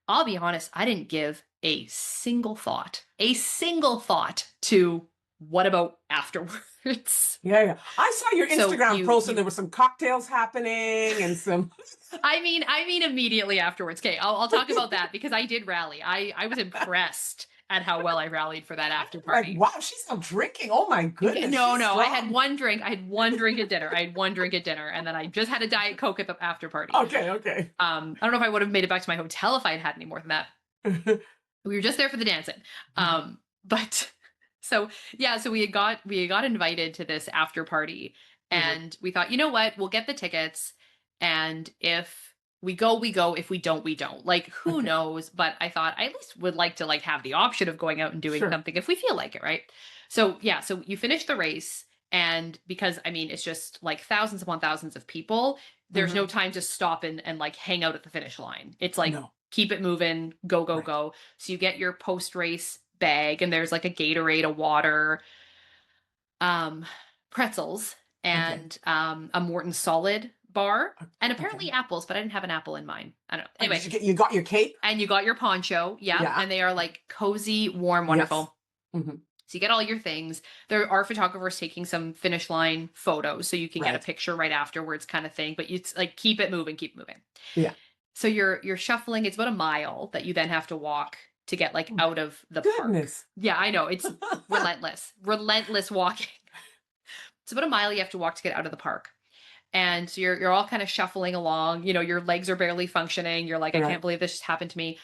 I'll be honest, I didn't give a single thought to what about afterwards. Yeah, yeah. I saw your So Instagram you post and you there were some cocktails happening and some I mean immediately afterwards. Okay, I'll talk about that because I did rally. I was impressed at how well I rallied for that after like, party. wow, she's not drinking. Oh my goodness, No, she's no, I had strong. one drink. I had one drink at dinner. I had one drink at dinner, and then I just had a Diet Coke at the after party. Okay, okay. I don't know if I would have made it back to my hotel if I had had any more than that. We were just there for the dancing. But so yeah, so we had got invited to this after party, Hmm. and we thought, you know what, we'll get the tickets, and if we go, we go. If we don't, we don't. Like, who Okay, knows? But I thought I at least would like to like have the option of going out and doing sure. something if we feel like it, right? So yeah, so you finish the race, And because, I mean, it's just like thousands upon thousands of people, there's no Mhm. time to stop and like hang out at the finish line. It's like, No. keep it moving, go, go, Right. go. So you get your post race bag, and there's like a Gatorade, a water, um, pretzels, Okay. and a Morton solid bar, and Okay. apparently apples, but I didn't have an apple in mine. I don't know. Anyway, You got your cape? and you got your poncho. Yep. Yeah. And they are like cozy, warm, Yes. wonderful. Hmm. So you get all your things. There are photographers taking some finish line photos, so you can get a Right. picture right afterwards, kind of thing. But it's like keep it moving, keep moving. Yeah. So you're shuffling. It's about a mile that you then have to walk to get like out of the park. Goodness. Yeah, I know. It's relentless walking. It's about a mile you have to walk to get out of the park. And so you're all kind of shuffling along. Your legs are barely functioning. You're like, I can't Right. believe this just happened to me.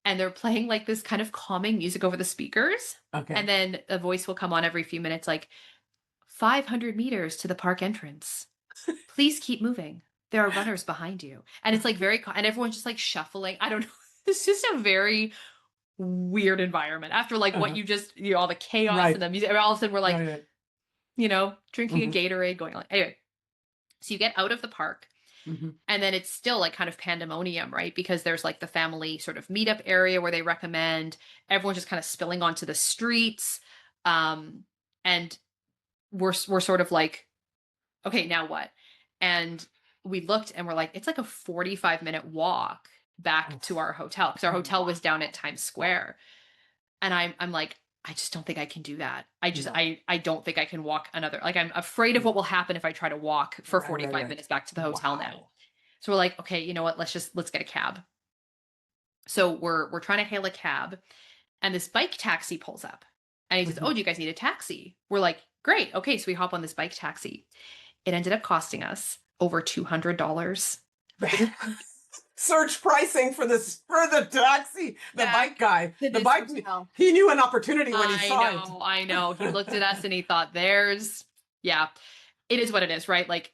And they're playing like this kind of calming music over the speakers. And Okay. then a voice will come on every few minutes, like 500 meters to the park entrance. Please keep moving. There are runners behind you. And it's like and everyone's just like shuffling. I don't know. It's just a very weird environment after like what Uh-huh. you just, all the chaos and Right. the music. All of a sudden we're like, Right. Right. drinking a Hmm. Gatorade, going on. Anyway, so you get out of the park. Hmm. And then it's still like kind of pandemonium, right? Because there's like the family sort of meetup area where they recommend. Everyone's just kind of spilling onto the streets. And we're sort of like, okay, now what? And we looked and we're like, it's like a 45-minute walk back Oh, to our hotel, because our hotel was down at wow. Times Wow. Square. And I'm like, I just don't think I can do that. No. I don't think I can walk another, like, I'm afraid of what No. will happen if I try to walk for Right. Right. 45 Right. minutes back to the hotel now. Wow. So we're like, okay, you know what? Let's get a cab. So we're trying to hail a cab, and this bike taxi pulls up. And he says, Hmm. "Oh, do you guys need a taxi?" We're like, "Great. Okay." So we hop on this bike taxi. It ended up costing us over $200. Surge pricing for the taxi, the Back bike guy, to the this bike. hotel. He knew an opportunity when he I saw it. know, I know. He looked at us and he thought, yeah, it is what it is, right? Like,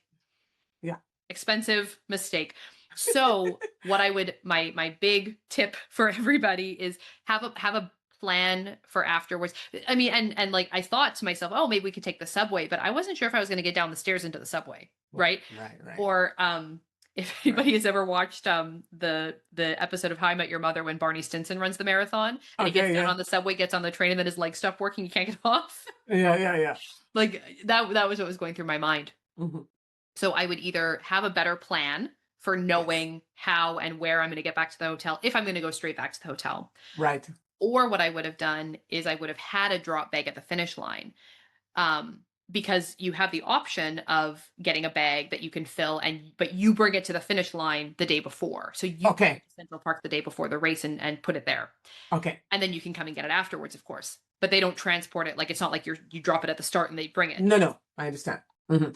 Yeah. expensive mistake. So what I would, my big tip for everybody is have a plan for afterwards. I mean, and like I thought to myself, oh, maybe we could take the subway, but I wasn't sure if I was going to get down the stairs into the subway, Right. right? Right. Right. Or if Right. anybody has ever watched the episode of How I Met Your Mother when Barney Stinson runs the marathon and he gets Okay. down Yeah. on the subway, gets on the train, and then his legs stop working, he can't get off. Yeah. Yeah. Yeah. Like that was what was going through my mind. Hmm. So I would either have a better plan for Yes. knowing how and where I'm going to get back to the hotel, if I'm going to go straight back to the hotel. Right. Or what I would have done is I would have had a drop bag at the finish line. Because you have the option of getting a bag that you can fill, but you bring it to the finish line the day before. So you bring it Okay. to Central Park the day before the race and put it there. Okay. And then you can come and get it afterwards, of course. But they don't transport it. Like, it's not like you drop it at the start and they bring it. No. No. I understand. Hmm.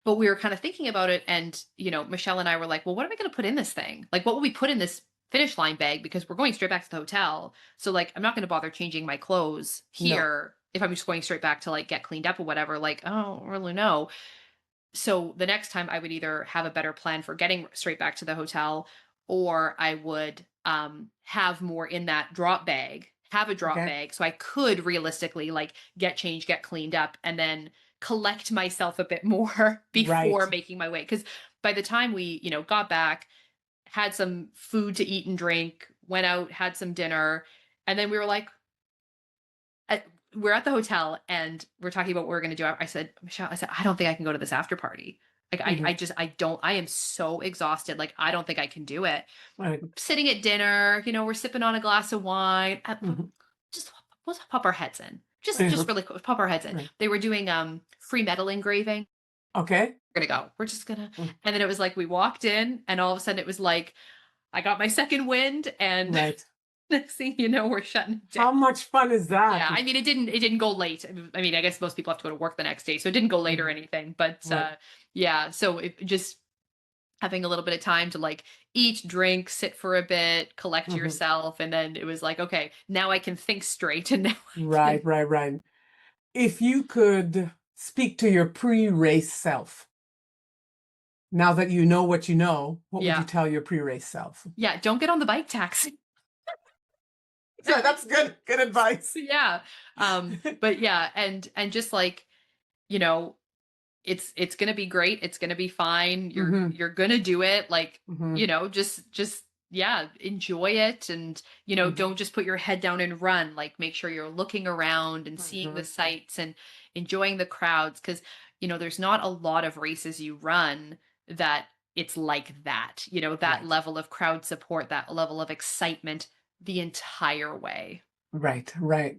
But we were kind of thinking about it, and Michelle and I were like, well, what am I going to put in this thing? Like, what will we put in this finish line bag? Because we're going straight back to the hotel. So like, I'm not going to bother changing my clothes No. here if I'm just going straight back to like get cleaned up or whatever. Like, I don't really know. So the next time I would either have a better plan for getting straight back to the hotel, or I would have more in that drop bag, have a drop Okay. bag, so I could realistically like get changed, get cleaned up, and then collect myself a bit more before Right. making my way. Because by the time we, got back, had some food to eat and drink, went out, had some dinner, and then we were like, we're at the hotel and we're talking about what we're going to do. I said, Michelle, I don't think I can go to this after party. Like, Hmm. I am so exhausted. Like, I don't think I can do it. Right. Sitting at dinner, we're sipping on a glass of wine. Hmm. Just let's pop our heads in. Just Hmm. really quick, pop our heads in. Right. They were doing free metal engraving. Okay. We're gonna go. We're just gonna. Mm. And then it was like we walked in, and all of a sudden it was like I got my second wind, and Right. next thing you know, we're shutting it down. How much fun is Yeah, that? I mean, it didn't go late. I mean, I guess most people have to go to work the next day, so it didn't go late or Mhm. anything. But Right. yeah, so it just having a little bit of time to like eat, drink, sit for a bit, collect Hmm. yourself, and then it was like, okay, now I can think straight, and now I Right. can. Right. Right. If you could speak to your pre-race self, now that you know what you know, what would you Yeah, tell your pre-race self? yeah. Don't get on the bike taxi. Yeah, that's good. Good advice. Yeah, but yeah, and just like you know, it's gonna be great. It's gonna be fine. Mm-hmm. You're gonna do it. Like, Mm-hmm. just yeah, enjoy it, and Mm-hmm. don't just put your head down and run. Like, make sure you're looking around and seeing the Mm-hmm. sights and enjoying the crowds, because there's not a lot of races you run that it's like that. That Right. level of crowd support, that level of excitement the entire way. Right. Right.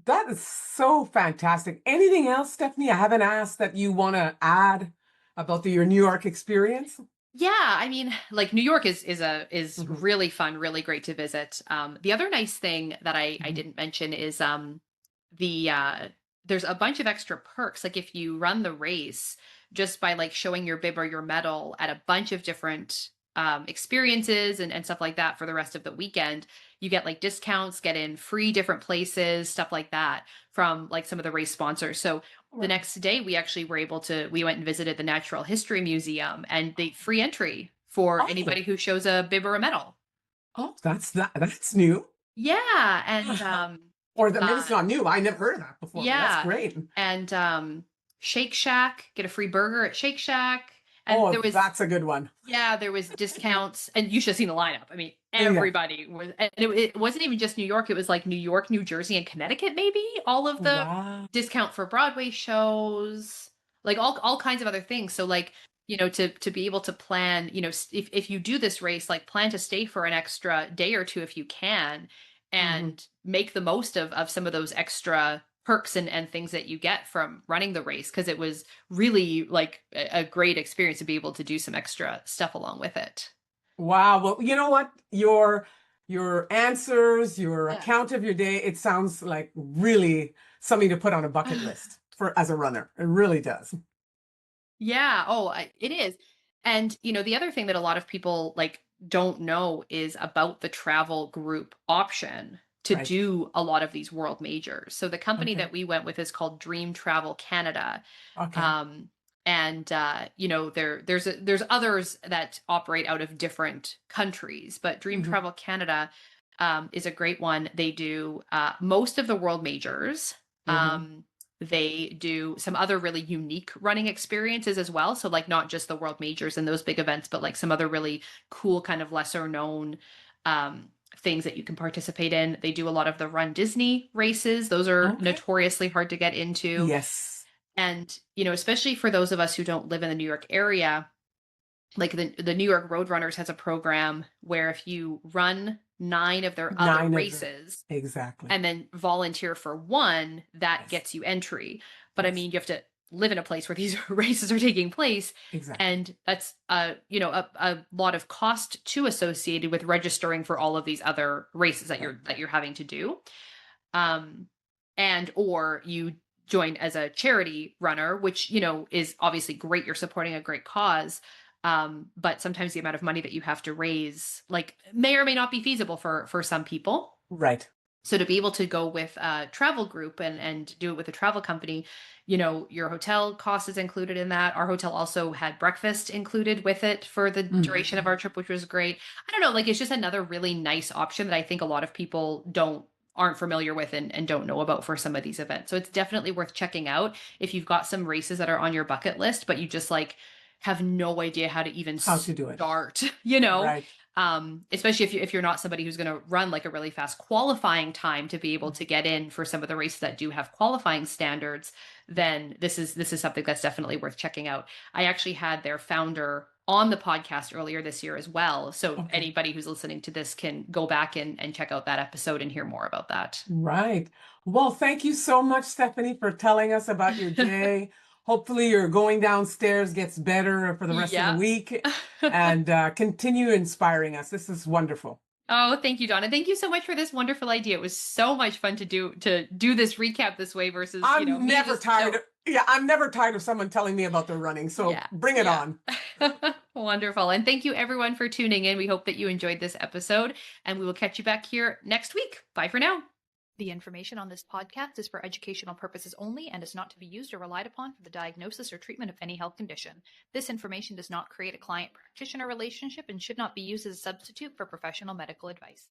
That is so fantastic. Anything else, Stephanie, I haven't asked that you want to add about your New York experience? Yeah, I mean, like, New York is Mm-hmm. really fun, really great to visit. The other nice thing that I Mm-hmm. didn't mention is the there's a bunch of extra perks. Like, if you run the race just by like showing your bib or your medal at a bunch of different experiences and stuff like that for the rest of the weekend, you get like discounts, get in free different places, stuff like that from like some of the race sponsors. So the Wow. next day we went and visited the Natural History Museum, and the free entry for Oh, anybody who shows a bib or a medal. oh, that's new. Yeah, and Or that maybe it's uh not new. I never heard of that before, but that's yeah, great. and Shake Shack, get a free burger at Shake Shack. And Oh, there was that's a good one. Yeah, there was discounts, and you should have seen the lineup. I mean, Yeah. everybody was, and it wasn't even just New York. It was like New York, New Jersey, and Connecticut. Maybe all of the Wow. discount for Broadway shows, like all kinds of other things. So, like, to be able to plan, if you do this race, like, plan to stay for an extra day or two if you can, Hmm. and make the most of some of those extra perks and things that you get from running the race, because it was really like a great experience to be able to do some extra stuff along with it. Wow. Well, you know what? Your answers, your Yeah. account of your day, it sounds like really something to put on a bucket list for as a runner. It really does. Yeah. Oh, it is. And the other thing that a lot of people like don't know is about the travel group option to Right. do a lot of these world majors. So the company Okay. that we went with is called Dream Travel Canada. Okay. Um, and there's others that operate out of different countries, but Dream Hmm. Travel Canada is a great one. They do most of the world majors. Hmm. Um, they do some other really unique running experiences as well. So, like, not just the world majors and those big events, but like some other really cool, kind of lesser known things that you can participate in. They do a lot of the Run Disney races. Those are Okay. notoriously hard to get into. Yes. And, especially for those of us who don't live in the New York area, like the New York Roadrunners has a program where if you run 9 of their other Nine of them. races Exactly. and then volunteer for one, that Yes. gets you entry. But I Yes. mean, you have to live in a place where these races are taking place, Exactly. and that's a lot of cost too associated with registering for all of these other races that Right. you're having to do. Um, and or you join as a charity runner, which is obviously great. You're supporting a great cause. But sometimes the amount of money that you have to raise, like, may or may not be feasible for some people. Right. So to be able to go with a travel group and do it with a travel company, your hotel cost is included in that. Our hotel also had breakfast included with it for the duration of Hmm. our trip, which was great. I don't know, like, it's just another really nice option that I think a lot of people aren't familiar with and don't know about for some of these events. So it's definitely worth checking out if you've got some races that are on your bucket list, but you just like have no idea how to even How to do it. start, Right. especially if you're not somebody who's going to run like a really fast qualifying time to be able to get in for some of the races that do have qualifying standards, Yeah. then this is something that's definitely worth checking out. I actually had their founder on the podcast earlier this year as well, so Okay. anybody who's listening to this can go back and check out that episode and hear more about that. Right. Well, thank you so much, Stephanie, for telling us about your day. Hopefully, your going downstairs gets better for the rest of the Yeah. week and continue inspiring us. This is wonderful. Oh, thank you, Donna. Thank you so much for this wonderful idea. It was so much fun to do this recap this way versus, I'm me never just tired of, yeah, I'm never tired of someone telling me about their running. So yeah, bring it yeah. on. Wonderful. And thank you everyone for tuning in. We hope that you enjoyed this episode, and we will catch you back here next week. Bye for now. The information on this podcast is for educational purposes only and is not to be used or relied upon for the diagnosis or treatment of any health condition. This information does not create a client-practitioner relationship and should not be used as a substitute for professional medical advice.